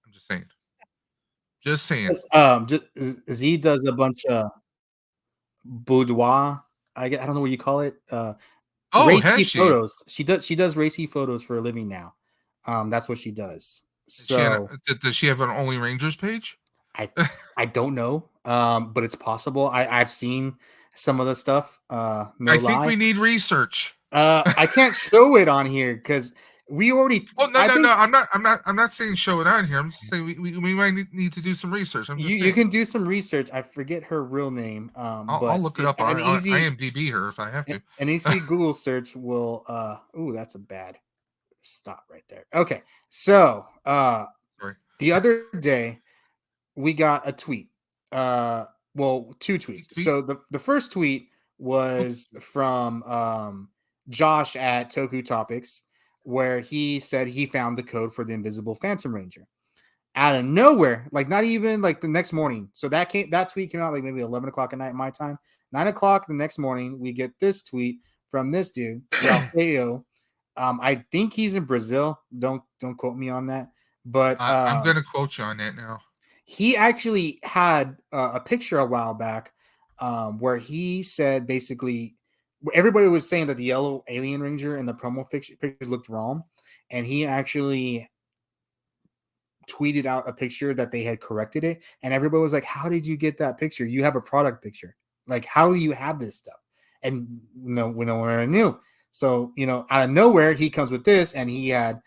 I'm just saying. Just saying. Just, Z does a bunch of boudoir. I don't know what you call it. Oh, has Racy she? photos. She does racy photos for a living now. That's what she does. She had So does she have an Only Rangers page? I I don't know. But it's possible. I've seen some of the stuff. No I think lie. we need research. I can't show it on here because we already. Oh no I no no! think I'm not saying show it on here. I'm just saying we might need to do some research. I'm just you saying. can do some research. I forget her real name. I'll But look it up. an I easy IMDb her if I have to. an easy Google search will. Ooh, that's a bad stop right there. Okay, so Sorry. the other day we got a tweet. Uh, well, two Tweet tweets. tweet. So the first tweet Oh, was from Josh at Toku Topics, where he said he found the code for the Invisible Phantom Ranger out of nowhere, like not even like the next morning. So that tweet came out like maybe 11 o'clock at night my time. 9 o'clock the next morning, we get this tweet from this dude, Ralpheo. I think he's in Brazil. Don't quote me on that, but I'm gonna quote you on that now. he actually had a picture a while back where he said basically everybody was saying that the yellow alien ranger in the promo picture looked wrong, and he actually tweeted out a picture that they had corrected it, and everybody was like, how did you get that picture? You have a product picture. Like, how do you have this stuff? And we nowhere knew. So out of nowhere he comes with this, and he had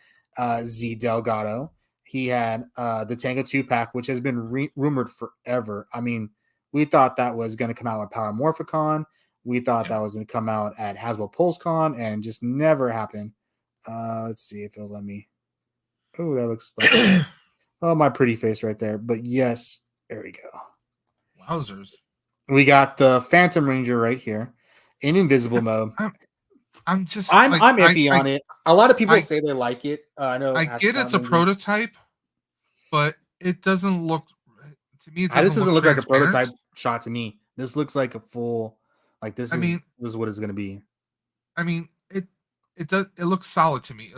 Z Delgado. He had the Tango 2-pack, which has been rumored forever. I mean, we thought that was going to come out with Power Morphicon. We thought Yeah. that was going to come out at Hasbro PulseCon, and just never happened. Let's see if it'll let me. Oh, that looks like oh, my pretty face right there. But yes, there we go. Wowzers. We got the Phantom Ranger right here in invisible mode. I'm, I'm just I'm like I'm iffy on it. A lot of people I say they like it. I know I get Astronaut it's a Movie. prototype, but it doesn't look to me. It This doesn't doesn't look look like a transparent. prototype shot to me. This looks like a full, like I mean, this is what it's gonna be. I mean it does it looks solid to me.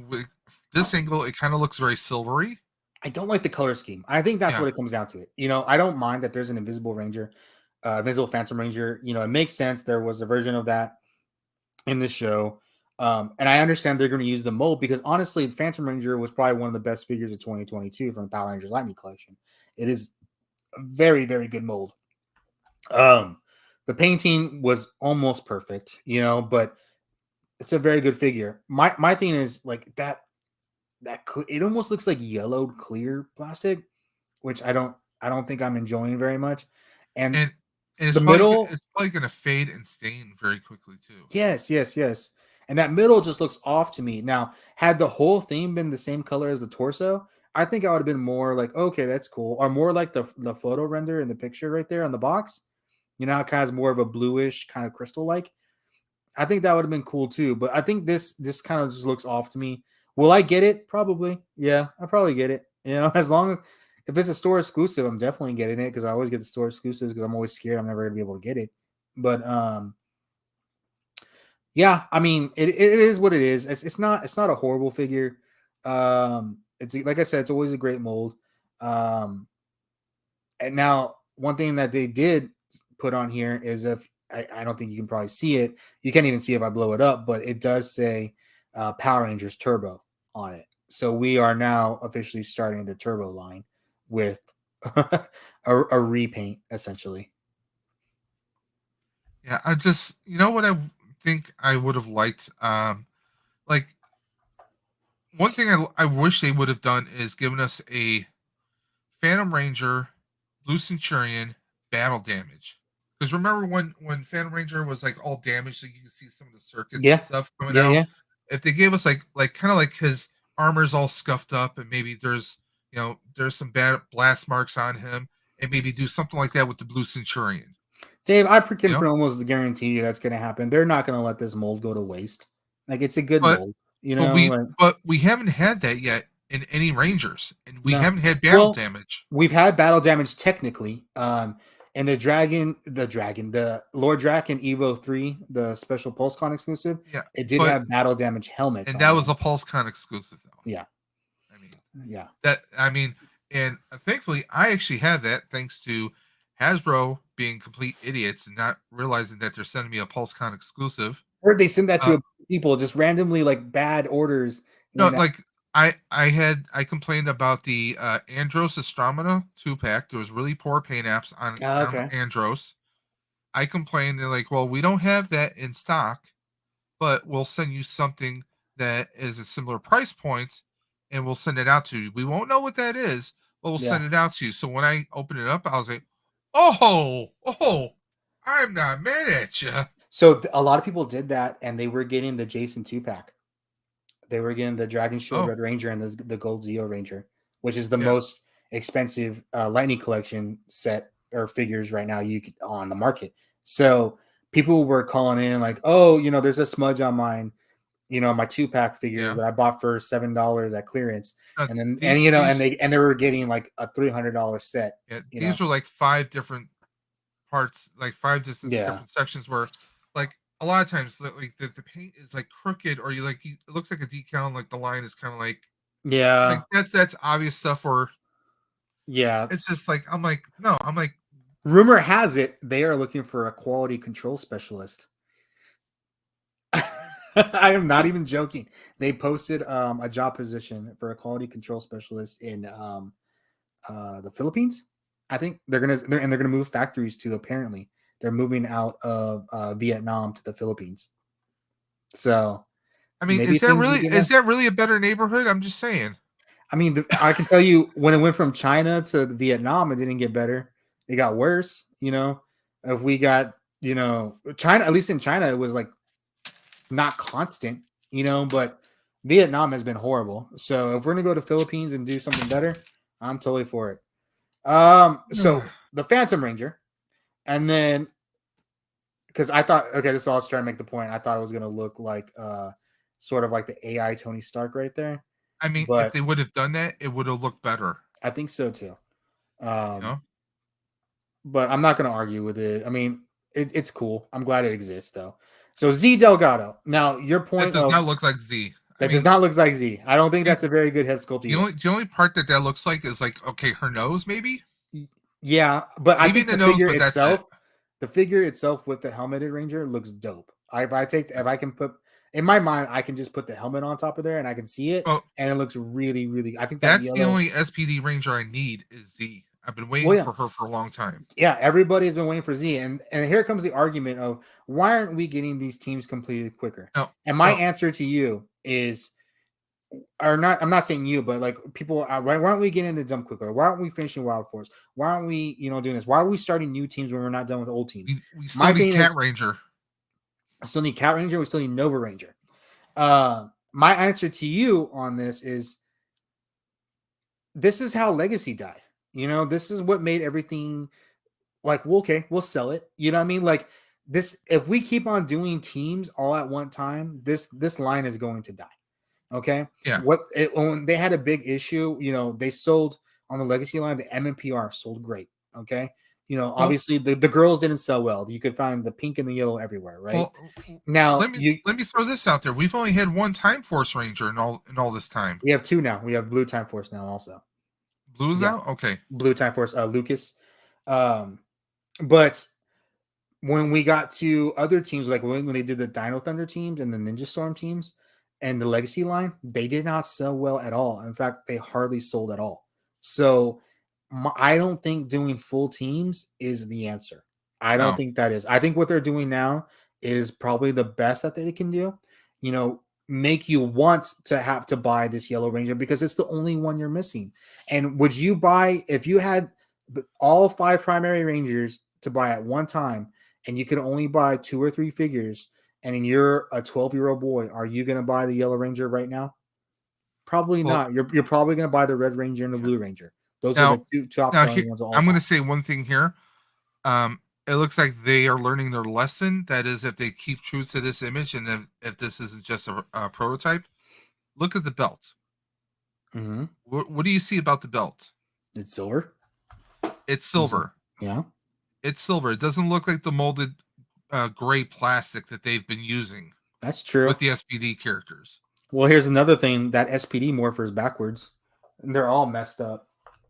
With this angle, it kind of looks very silvery. I don't like the color scheme. I think that's Yeah, what it comes down to. I don't mind that there's an Invisible Ranger, Invisible Phantom Ranger. It makes sense. There was a version of that in the show. And I understand they're going to use the mold because honestly, the Phantom Ranger was probably one of the best figures of 2022 from the Power Rangers Lightning Collection. It is a very, very good mold. Um, the painting was almost perfect, but it's a very good figure. My thing is like it almost looks like yellowed clear plastic, which I don't think I'm enjoying very much. And and the middle, it's probably gonna fade and stain very quickly too. yes, yes, yes. And that middle just looks off to me. Now, had the whole theme been the same color as the torso, I think I would have been more like, okay, that's cool. Or more like the photo render in the picture right there on the box. It kind of has more of a bluish kind of crystal like. I think that would have been cool too. But I think this kind of just looks off to me. Will I get it? Probably. Yeah, I probably get it. As long as if it's a store exclusive, I'm definitely getting it because I always get the store exclusives because I'm always scared I'm never gonna be able to get it. But yeah, I mean, it is what it is. It's not a horrible figure. It's like I said, it's always a great mold. And now one thing that they did put on here is if I don't think you can probably see it. You can't even see if I blow it up, but it does say Power Rangers Turbo on it. So we are now officially starting the Turbo line with a repaint essentially. Yeah, I just what I think I would have liked. Like one thing I wish they would have done is given us a Phantom Ranger, Blue Centurion battle damage. Because remember when Phantom Ranger was like all damaged, so you can see some of the circuits and Yeah, stuff coming yeah, out. yeah. If they gave us like kind of like his armor's all scuffed up, and maybe there's some bad blast marks on him, and maybe do something like that with the Blue Centurion. Dave, I You can know, almost guarantee you that's going to happen. They're not going to let this mold go to waste. Like it's a good but mold, but we like but we haven't had that yet in any Rangers, and we no. haven't had battle Well, damage. we've had battle damage technically. And the Lord Draken Evo 3, the special PulseCon exclusive, Yeah, it did but have battle damage helmets and that on was them. a PulseCon exclusive though. Yeah, I mean, yeah. and thankfully I actually have that thanks to Hasbro being complete idiots and not realizing that they're sending me a PulseCon exclusive. Or they send that Uh, to people just randomly, like bad orders no, went out. like I complained about the Andros Astromata 2-pack. There was really poor paint apps Oh, on okay. Andros. I complained, they're like, well, we don't have that in stock, but we'll send you something that is a similar price point and we'll send it out to you. We won't know what that is, but we'll Yeah. send it out to you. So when I open it up, I was like, oh, I'm not mad at you. So a lot of people did that, and they were getting the Jason 2-pack. They were getting the Dragon Shield Oh, Red Ranger and the Gold Zeo Ranger, which is the yeah. most expensive Lightning Collection set or figures right now on the market. So people were calling in like, "Oh, there's a smudge on mine. My 2-pack figures Yeah. that I bought for $7 at clearance." Uh, And then the, and these, they were getting like a $300 set. yeah, You know, these are like five different parts, like five yeah, different sections where, like, a lot of times, like the paint is like crooked, or it looks like a decal, and like the line is kind of like yeah, that's obvious stuff. Or yeah. it's just like I'm like no, I'm like Rumor has it they are looking for a quality control specialist. I am not even joking. They posted a job position for a quality control specialist in the Philippines. I think they're gonna move factories to, apparently they're moving out of Vietnam to the Philippines. So I mean, maybe things will get is better. that really a better neighborhood? I'm just saying. I mean, I can tell you when it went from China to Vietnam, it didn't get better. It got worse. If we got China, at least in China, it was like not constant. But Vietnam has been horrible. So if we're gonna go to Philippines and do something better, I'm totally for it. So the Phantom Ranger, and then because I thought, okay, this is all I was trying to make the point. I thought it was gonna look like sort of like the AI Tony Stark right there, I mean, if but they would have done that, it would have looked better. I think so too. You know, But I'm not gonna argue with it. I mean, it's cool. I'm glad it exists though. So Z Delgado. Now your that point does of not look like Z. I that does mean, not look like Z. I don't think the, that's a very good head sculpt either. the only part that looks like is like, okay, her nose maybe, Yeah, but I maybe think the nose, but that's it. the figure itself with the helmeted ranger looks dope. If I can put in my mind, I can just put the helmet on top of there and I can see it, Well, and it looks really, really. I think that that's the yellow. only SPD Ranger I need is Z. I've been Well, waiting yeah, for her for a long time. yeah. Everybody has been waiting for Z, and here comes the argument of why aren't we getting these teams completed quicker? No, And my no, answer to you is, or not. I'm not saying you, but like people. Why aren't we getting the jump quicker? Why aren't we finishing Wild Force? Why aren't we, doing this? Why are we starting new teams when we're not done with old teams? we still My need thing Cat is, Ranger. I still need Cat Ranger. We still need Nova Ranger. My answer to you on this is how Legacy died. This is what made everything like, well, okay, we'll sell it. You know what I mean? Like this, if we keep on doing teams all at one time, this line is going to die. Okay. Yeah. When they had a big issue, they sold on the Legacy line, the MMPR sold great. Okay. Well, Obviously the girls didn't sell well. You could find the pink and the yellow everywhere, right? well, Now let me throw this out there. We've only had one Time Force Ranger in all this time. we have two now. We have Blue Time Force now also. Blue is Yeah. out. Okay. Blue Time Force, Lucas. Um, but when we got to other teams, like when they did the Dino Thunder teams and the Ninja Storm teams and the Legacy line, they did not sell well at all. In fact, they hardly sold at all. So I don't think doing full teams is the answer. I don't No. think that is. I think what they're doing now is probably the best that they can do. Make you want to have to buy this Yellow Ranger because it's the only one you're missing. And would you buy if you had all 5 primary Rangers to buy at one time and you could only buy 2 or 3 figures and you're a 12-year-old boy, are you going to buy the Yellow Ranger right now? Probably Well, not. You're probably going to buy the Red Ranger and the yeah. Blue Ranger. Those are the Now, two top now selling here, ones of all I'm going time. to say one thing here. It looks like they are learning their lesson. That is, if they keep true to this image, and if this isn't just a prototype, look at the belt. Mm-hmm. What do you see about the belt? It's silver. It's silver. Yeah, It's silver. It doesn't look like the molded gray plastic that they've been using that's true. with the SPD characters. Well, here's another thing. That SPD morpher is backwards. And they're all messed up.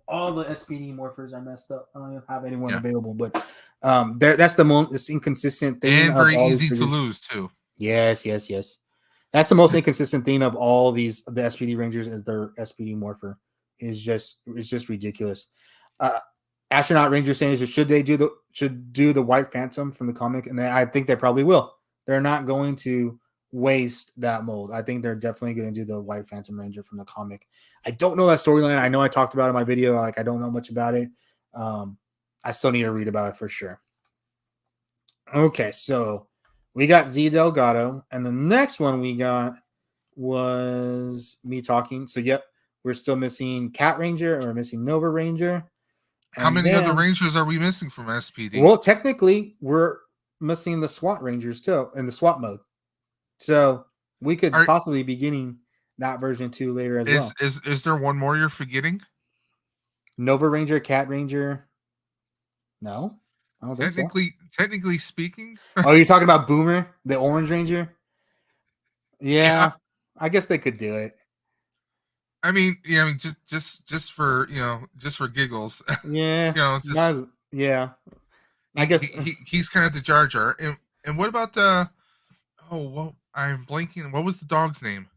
All the SPD morphers are messed up. I don't have anyone Yeah, available, but that's the most inconsistent thing and of very all these easy to figures. lose too. Yes. That's the most inconsistent thing of all the SPD Rangers is their SPD morpher. It's just ridiculous. Astronaut Ranger saying should do the White Phantom from the comic, and I think they probably will. They're not going to waste that mold. I think they're definitely going to do the White Phantom Ranger from the comic. I don't know that storyline. I know I talked about it in my video. Like I don't know much about it. I still need to read about it for sure. Okay, so we got Z Delgado, and the next one we got was me talking. So yep, we're still missing Cat Ranger, or we're missing Nova Ranger. How And many other then, Rangers are we missing from SPD? well, technically, we're missing the SWAT Rangers too in the SWAT mode. So we could possibly be getting that version 2 later as well. Is there one more you're forgetting? Nova Ranger, Cat Ranger. No, I don't think so. Technically speaking. Oh, you're talking about Boomer, the Orange Ranger? Yeah. I guess they could do it. I mean, just for just for giggles. Yeah. Yeah. I guess he's kind of the Jar Jar. And what about the? Oh, well, I'm blanking. What was the dog's name?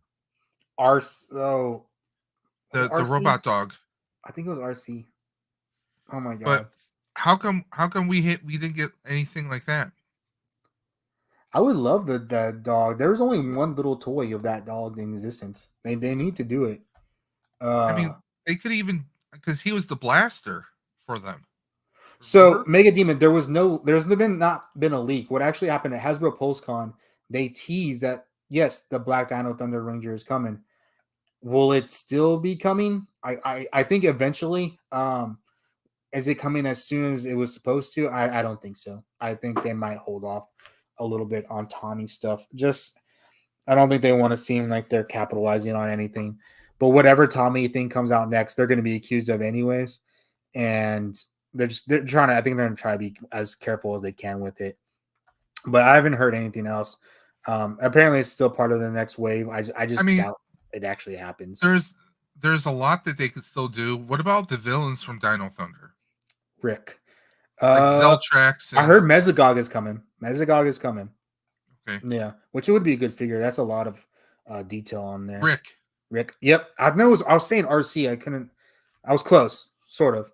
the robot dog. I think it was RC. Oh my god! But how come we didn't get anything like that? I would love that dog. There was only one little toy of that dog in existence. They need to do it. I mean, they could even because he was the blaster for them. So Mega Demon, there's not been a leak. What actually happened at Hasbro PulseCon, they teased that yes, the Black Dino Thunder Ranger is coming. Will it still be coming? I think eventually. Is it coming as soon as it was supposed to? I don't think so. I think they might hold off a little bit on Tommy stuff. Just I don't think they want to seem like they're capitalizing on anything. But whatever Tommy thing comes out next, they're going to be accused of anyways, and they're trying to. I think they're going to try to be as careful as they can with it. But I haven't heard anything else. Apparently, it's still part of the next wave. I I just mean, doubt it actually happens. there's a lot that they could still do. What about the villains from Dino Thunder, Rick. like Uh, Zeltrax I heard and Mesogog is coming. Mesogog is coming. okay, Yeah, which would be a good figure. That's a lot of detail on there. Rick? Rick. Yep. I know. I was saying RC. I couldn't. I was close, sort of.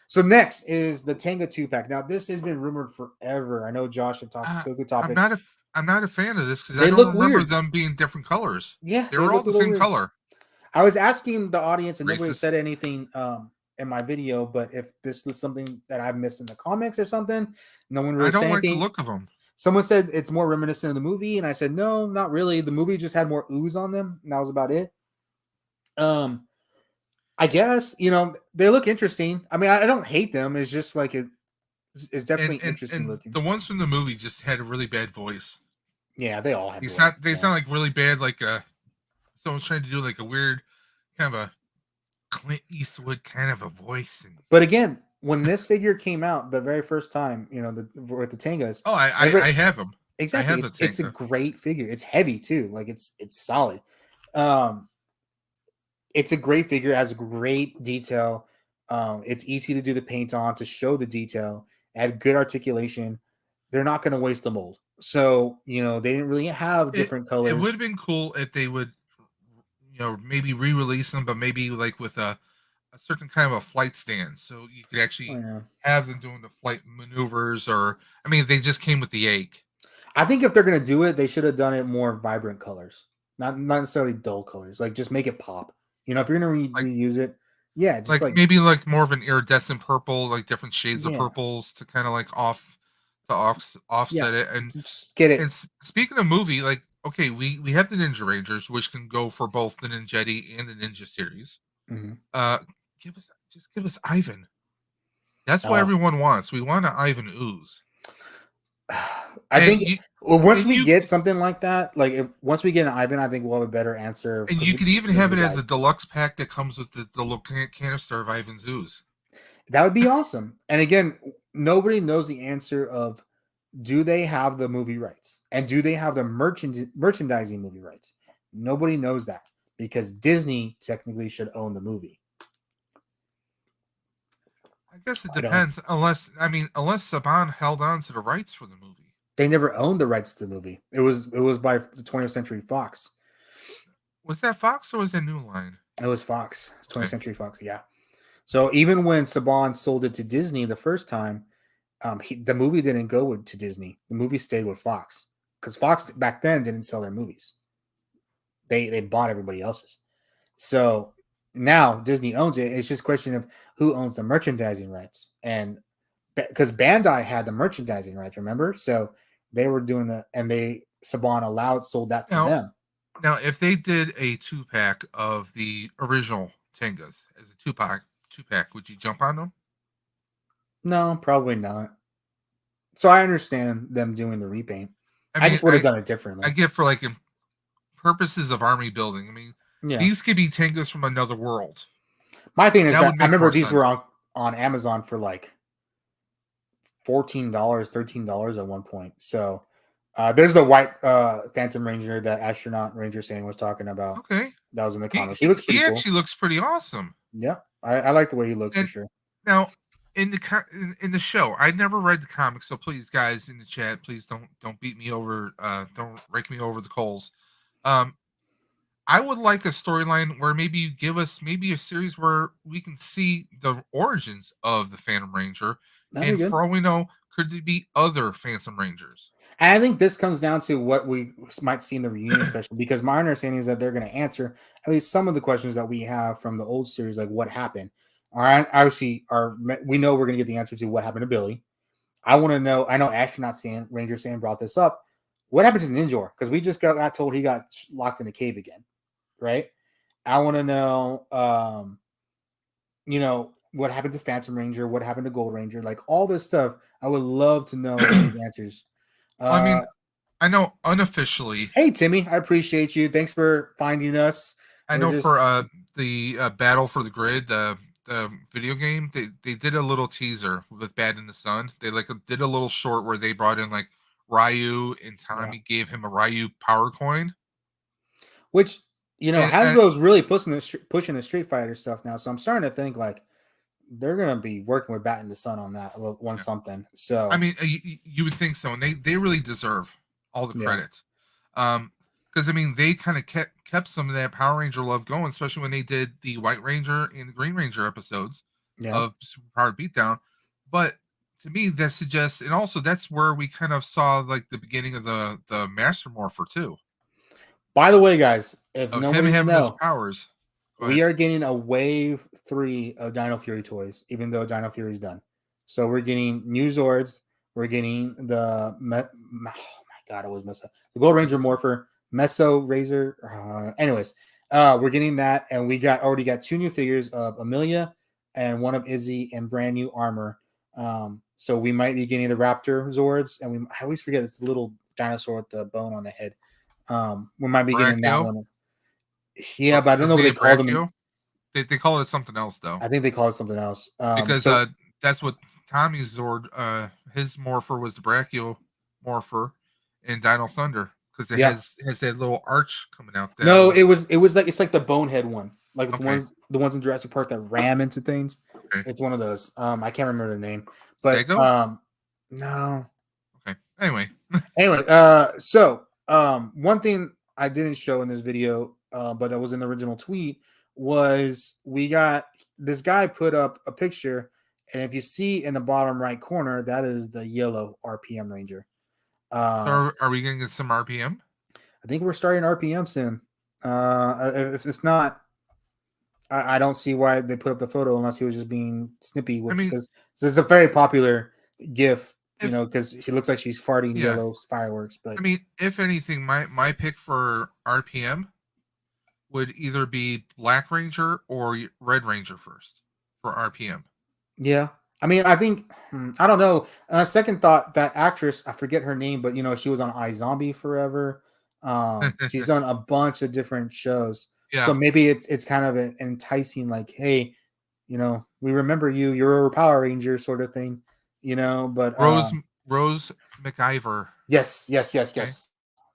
So next is the Tenga 2-pack. Now this has been rumored forever. I know Josh had talked to Toku I'm Topics. not a I'm not a fan of this because I They don't look remember weird. them being different colors. Yeah, They they were all look a the little same weird. color. I was asking the audience, and nobody Racist. said anything in my video. But if this is something that I've missed in the comics or something, no one I really said don't like the anything. look of them. Someone said it's more reminiscent of the movie, and I said no, not really. The movie just had more ooze on them, and that was about it. I guess they look interesting. I mean, I don't hate them. It's just like it's And definitely and interesting and looking. the ones from the movie just had a really bad voice. Yeah, they all have They voice. sound they Yeah. sound like really bad, like someone's trying to do like a weird kind of a Clint Eastwood kind of a voice. And But again, when this figure came out the very first time, with the Tangas, oh, I have them. I exactly, have it's the it's a Tenga. great figure. It's heavy too. Like it's solid. Um, it's a great figure. It has great detail. It's easy to do the paint on to show the detail. It had good articulation. They're not going to waste the mold. So they didn't really have It different it would colors. have been cool if they would, maybe re-release them, but maybe like with a certain kind of a flight stand, so you could Oh, actually yeah. have them doing the flight maneuvers. Or I mean, they just came with the egg. I think if they're going to do it, they should have done it more vibrant colors, not necessarily dull colors. Like just make it pop. If you're going to Like reuse it, yeah, just like maybe like more of an iridescent purple, like different shades of yeah, purples to kind of like yeah, offset it. just get And it. speaking of movie, like okay, we have the Ninja Rangers, which can go for both the Ninjetti and the Ninja series. Mhm. Uh, give us Ivan. That's what Oh, everyone wants. We want an Ivan ooze. I And think once and we you get something like that, like once we get an Ivan, I think we'll have a better answer and because you could even there's have the it as guy. a deluxe pack that comes with the little canister of Ivan's ooze. That would be awesome. And again, nobody knows the answer of do they have the movie rights and do they have the merchandising movie rights? Nobody knows that because Disney technically should own the movie. I guess it I don't. depends, unless Saban held on to the rights for the movie. They never owned the rights to the movie. It was by the 20th Century Fox. Was that Fox or was that New Line? It was Fox. It's 20th Okay. Century Fox. Yeah. So even when Saban sold it to Disney the first time, the movie didn't go to Disney. The movie stayed with Fox because Fox back then didn't sell their movies. They bought everybody else's. So now Disney owns it. It's just a question of who owns the merchandising rights, and because Bandai had the merchandising rights, remember? So they were doing and Saban sold that to Now, them. if they did a 2-pack of the original Tengas as a two pack, would you jump on them? No, probably not. So I understand them doing the repaint. I I mean, just would have done it differently. I get for like in purposes of army building. I mean, Yeah. these could be Tengas from another world. My thing is That that would I make remember more these were sense. on Amazon for like $14, $13 at one point. So there's the white Phantom Ranger that astronaut Ranger Saiyan was talking about. Okay, That was in the he comics. He he, looks pretty he cool. actually looks pretty awesome. Yeah, I like the way he looks for And sure. now in the show, I never read the comics, so please, guys in the chat, please don't beat me over, don't rake me over the coals. Um, I would like a storyline where maybe you give us maybe a series where we can see the origins of the Phantom Ranger, That'd be and good. for all we know, could there be other Phantom Rangers? And I think this comes down to what we might see in the reunion special, because my understanding is that they're going to answer at least some of the questions that we have from the old series, like what happened. All right, obviously, we know we're going to get the answer to what happened to Billy. I want to know. I know Astronaut Ranger Sam brought this up. What happened to Ninjor? Because we just got told he got locked in a cave again, right? I want to know, what happened to Phantom Ranger? What happened to Gold Ranger? Like all this stuff. I would love to know these answers. I mean, Uh, I know unofficially. hey Timmy, I appreciate you. Thanks for finding us. I We're know just for the Battle for the Grid, the video game, they did a little teaser with Bad in the Sun. They like did a little short where they brought in like Ryu and yeah. Tommy gave him a Ryu power coin. Which And Hasbro's really pushing the Street Fighter stuff now. So I'm starting to think like they're gonna be working with Bat in the Sun on that one yeah, something. I So mean, you would think so, and they really deserve all the yeah, credit. Because I mean, they kind of kept some of that Power Ranger love going, especially when they did the White Ranger and the Green Ranger episodes yeah. of Super Powered Beatdown. But to me, that suggests, and also that's where we kind of saw like the beginning of the Master Morpher too, By the way, guys, if of him nobody didn't having those know, powers. Go we ahead. are getting a wave 3 of Dino Fury toys, even though Dino Fury is done. So we're getting new Zords. We're getting oh my god, I was messed up. The Gold Ranger Megazord. Morpher, Meso Razor. Anyways, we're getting that, and we already got 2 new figures of Amelia and one of Izzy in brand new armor. So we might be getting the Raptor Zords, and I always forget it's the little dinosaur with the bone on the head. We might be getting that Brachio. one. Yeah, but I don't know Is what he they a called them. Brachio? They call it something else though. I think they call it something else. Because So that's what Tommy's Zord his morpher was the Brachio morpher in Dino Thunder because it yeah, has that little arch coming out that no, was it was like it's like the bonehead one, like okay. the ones in Jurassic Park that ram into things. Okay. It's one of those. I can't remember the name, but Stego? no. Okay. Anyway. Anyway, so one thing I didn't show in this video, but that was in the original tweet, was we got this guy put up a picture, and if you see in the bottom right corner, that is the yellow RPM Ranger. So Uh, are we gonna get some RPM? I think we're starting RPM soon. If it's not, I don't see why they put up the photo unless he was just being snippy I with mean, because it's a very popular GIF, if because she looks like she's farting yeah. yellow fireworks. But I mean, if anything, my pick for RPM would either be Black Ranger or Red Ranger first for RPM. yeah, I mean, I think I don't know. Second thought, that actress, I forget her name, but she was on iZombie forever. She's done a bunch of different shows, so Yeah. maybe it's kind of an enticing, like, hey, we remember you. You're a Power Ranger sort of thing, But Rose McIver. yes, yes, yes, Okay. yes,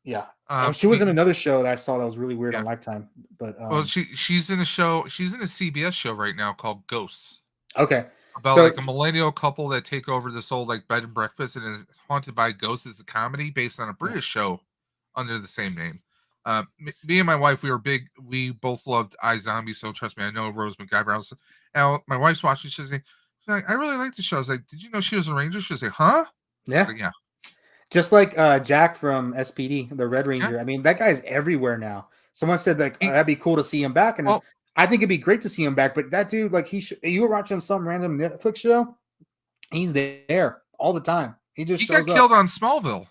yeah. Oh, she was in We another show that I saw that was really weird on yeah. Lifetime, but Well, she's in a show. She's in a CBS show right now called Ghosts okay. about So like a millennial couple that take over this old like bed and breakfast and is haunted by ghosts. As a comedy based on a yeah, British show under the same name. Me and my wife, we both loved iZombie. So trust me, I know Rose McIver. Now my wife's watching. She's like, I really like the show. I was like, did you know she was a ranger? She was like, huh? I was yeah. like, yeah, Just like Jack from SPD, the Red yeah. Ranger. I mean, that guy's everywhere now. Someone said like, He, that'd be cool to see him back, and well, I think it'd be great to see him back. But that dude, like, you were watching some random Netflix show, he's there all the time. He just he got shows up. killed on Smallville.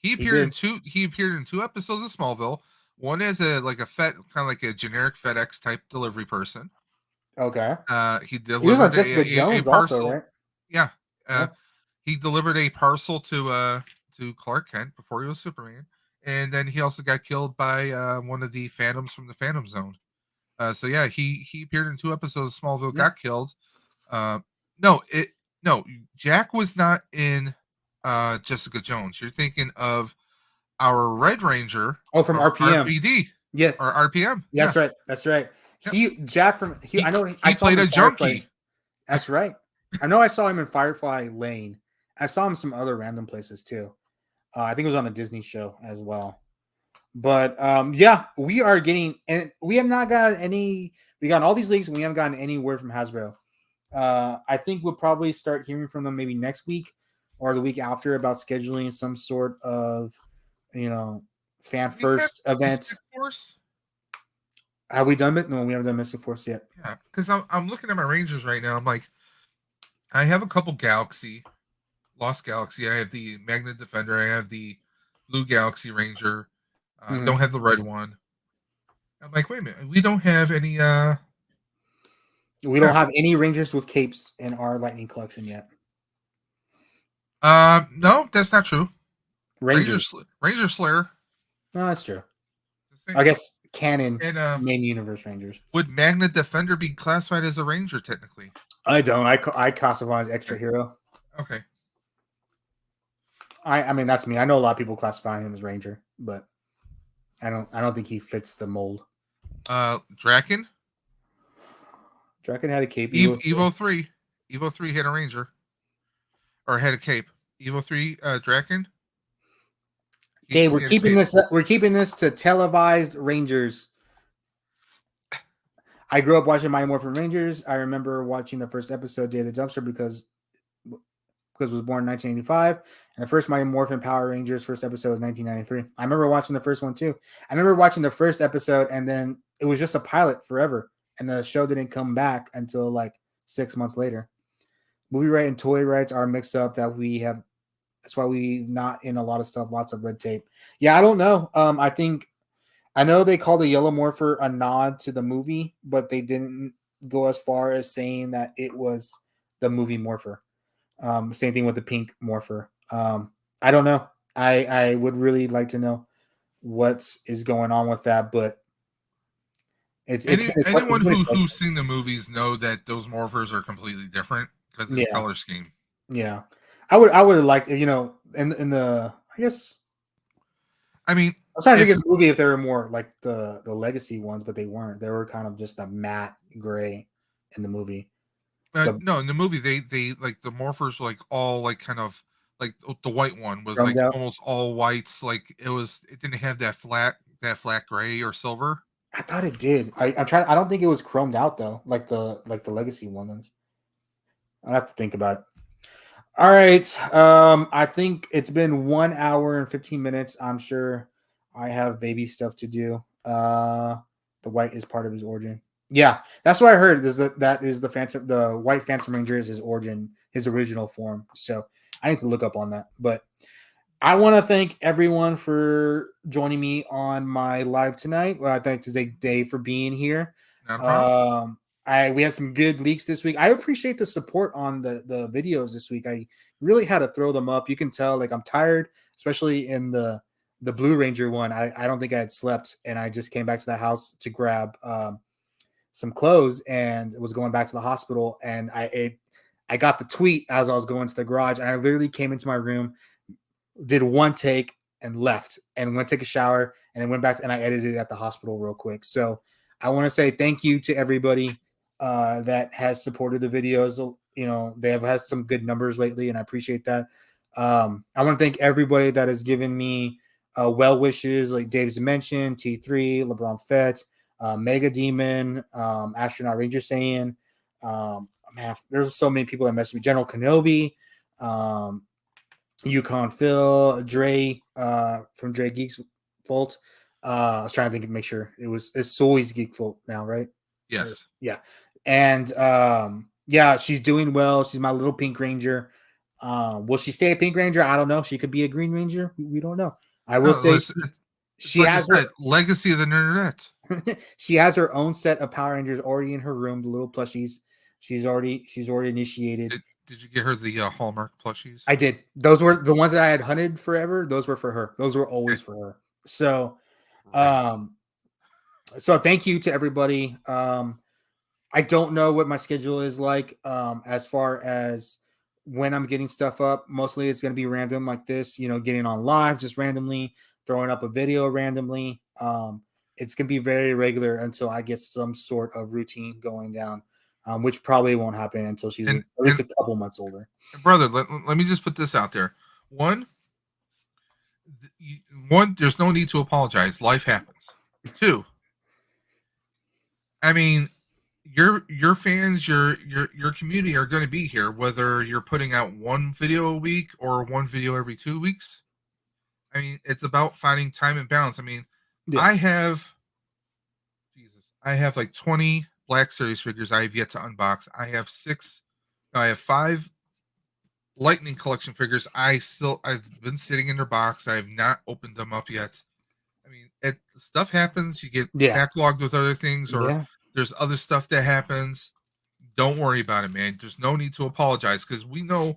He did. He appeared in 2 episodes of Smallville. One as a like a Fed kind of like a generic FedEx type delivery person. Okay. He He was on delivered Jessica a Jones also, parcel. right? Yeah. Yeah. He delivered a parcel to Clark Kent before he was Superman. And then he also got killed by one of the Phantoms from the Phantom Zone. So yeah, he appeared in 2 episodes of Smallville, Yeah. got killed. Uh, no, no, Jack was not in Jessica Jones. You're thinking of our Red Ranger Oh, from from RPM. RPD Yeah. or RPM. Yeah, Yeah. that's right. That's right. Yep. Jack from I know I He saw him played in a Firefly. junkie. That's right. I know I saw him in Firefly Lane. I saw him some other random places too. I think it was on a Disney show as well. But yeah, we are getting, and we have not got any. We got all these leaks, and we haven't gotten any word from Hasbro. I think we'll probably start hearing from them maybe next week or the week after about scheduling some sort of, fan We have first event. Mystic Force. Have we done it? No, we haven't done Mystic Force yet. Yeah, because I'm looking at my Rangers right now. I'm like, I have a couple Galaxy, Lost Galaxy. I have the Magnet Defender. I have the Blue Galaxy Ranger. I Mhm. don't have the red one. I'm like, wait a minute, we don't have any. We don't Crap. have any Rangers with capes in our Lightning collection yet. No, that's not true. Rangers. Ranger Slayer. No, that's true. The I same. guess canon And main universe Rangers. would Magna Defender be classified as a Ranger technically? I don't. I classify as extra hero. Okay. I mean that's me. I know a lot of people classify him as Ranger, but I don't think he fits the mold. Draken. Draken had a cape. Evo 3. Evo 3 had a Ranger. Or had a cape. Evo 3 Draken. Dave, we're keeping this. We're keeping this to televised Rangers. I grew up watching Mighty Morphin Rangers. I remember watching the first episode, Day of the Dumpster, because it was born in 1985, and the first Mighty Morphin Power Rangers first episode was 1993. I remember watching the first one too. I remember watching the first episode, and then it was just a pilot forever, and the show didn't come back until like 6 months later. Movie right and toy rights are mixed up. That we have. That's why we not in a lot of stuff. Lots of red tape. Yeah, I don't know. I know they called the Yellow Morpher a nod to the movie, but they didn't go as far as saying that it was the movie Morpher. Same thing with the Pink Morpher. I don't know. I would really like to know what is going on with that, but anyone who's seen the movies know that those morphers are completely different because of the color scheme. Yeah, I would have liked, in the I guess. I mean, I was trying to think of the movie if they were more like the legacy ones, but they weren't. They were kind of just a matte gray in the movie. No, in the movie they like the morphers were like all like kind of like the white one was like almost all whites. Like it didn't have that flat gray or silver. I thought it did. I'm trying. I don't think it was chromed out though, like the legacy one. I'd have to think about it. All right. I think it's been 1 hour and 15 minutes. I'm sure I have baby stuff to do. The white is part of his origin. Yeah, that's what I heard. That is the white Phantom Ranger is his origin, his original form. So I need to look up on that. But I want to thank everyone for joining me on my live tonight. Well, I thank Dave for being here. Not a problem. We had some good leaks this week. I appreciate the support on the videos this week. I really had to throw them up. You can tell like I'm tired, especially in the Blue Ranger one. I don't think I had slept, and I just came back to the house to grab some clothes and was going back to the hospital. And I got the tweet as I was going to the garage, and I literally came into my room, did one take and left, and went to take a shower, and then went back and I edited it at the hospital real quick. So I want to say thank you to everybody that has supported the videos. They have had some good numbers lately, and I appreciate that. I want to thank everybody that has given me well wishes, like Dave's mentioned, T3, LeBron Fett, Mega Demon, Astronaut Ranger Saiyan. Man, there's so many people that messaged me. General Kenobi, Yukon Phil, Dre from Dre Geeks Vault. I was trying to think make sure it's Soy's Geek Vault now, right? Yes. Yeah. And she's doing well. She's my little Pink Ranger. Will she stay a Pink Ranger? I don't know. She could be a Green Ranger. We don't know. I will say she has her legacy of the internet. She has her own set of Power Rangers already in her room, the little plushies. She's already initiated. Did you get her the Hallmark plushies? I did. Those were the ones that I had hunted forever. Those were for her. Those were always for her. So, so thank you to everybody. I don't know what my schedule is like as far as when I'm getting stuff up. Mostly it's going to be random like this, getting on live just randomly, throwing up a video randomly. It's going to be very regular until I get some sort of routine going down, which probably won't happen until she's at least a couple months older. Brother, let me just put this out there. One, there's no need to apologize. Life happens. Two, I mean, your fans, your community are going to be here, whether you're putting out one video a week or one video every 2 weeks. I mean, it's about finding time and balance. I mean, I have like 20 Black Series figures I have yet to unbox. I have 5 Lightning Collection figures. I've been sitting in their box. I have not opened them up yet. I mean, stuff happens. You get backlogged with other things, or there's other stuff that happens. Don't worry about it, man. There's no need to apologize, because we know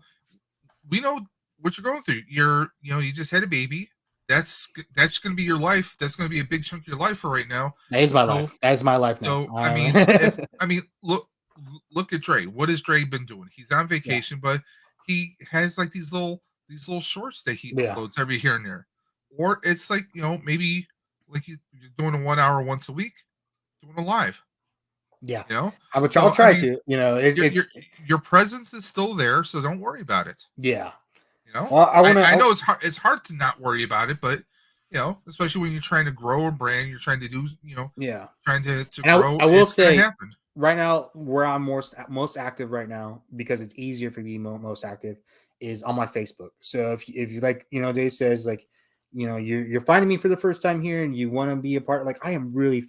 what you're going through. You just had a baby. That's going to be your life. That's going to be a big chunk of your life for right now. That is my So, life. That is my life now. so I mean, look at Dre. What has Dre been doing? He's on Yeah. vacation, but he has like these little shorts that he Yeah. uploads every here and there. Or it's like, maybe like you're doing a 1 hour once a week, doing a live. Yeah. You know, I'll so try to. You know, your presence is still there, so don't worry about it. yeah. You know, Well, I know it's hard to not worry about it, but especially when you're trying to grow a brand, you're trying to do, yeah. trying to And grow, I will it's gonna say happen. right now where I'm most active right now, because it's easier for me most active, is on my Facebook. So if you like, Dave says, like, you're finding me for the first time here and you want to be a part, like, I am really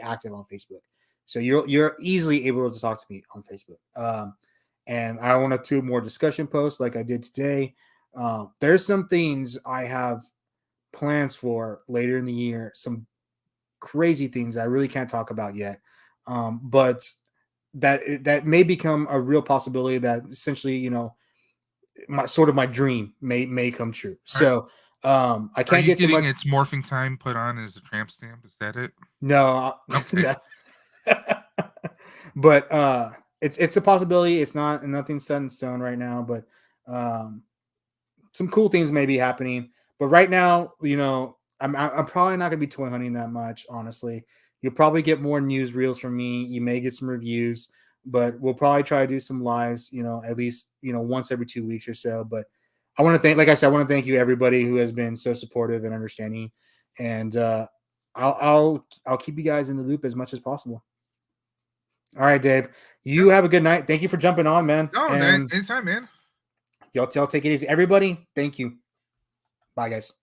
active on Facebook. So you're easily able to talk to me on Facebook. And I want to do more discussion posts like I did today. There's some things I have plans for later in the year, some crazy things I really can't talk about yet. But that may become a real possibility, that essentially, my dream may come true. Are, So I are can't you get too getting much. its morphing time put on as a tramp stamp? Is that it? No, Okay. but it's a possibility. It's nothing set in stone right now, but um, some cool things may be happening. But right now, I'm probably not gonna be toy hunting that much, honestly. You'll probably get more news reels from me. You may get some reviews, but we'll probably try to do some lives, at least, once every 2 weeks or so. But I want to thank, like I said, I want to thank you, everybody who has been so supportive and understanding. And I'll keep you guys in the loop as much as possible. All right, Dave. You Yeah. have a good night. Thank you for jumping on, man. No, And anytime, man. y'all take it easy. Everybody, thank you. Bye, guys.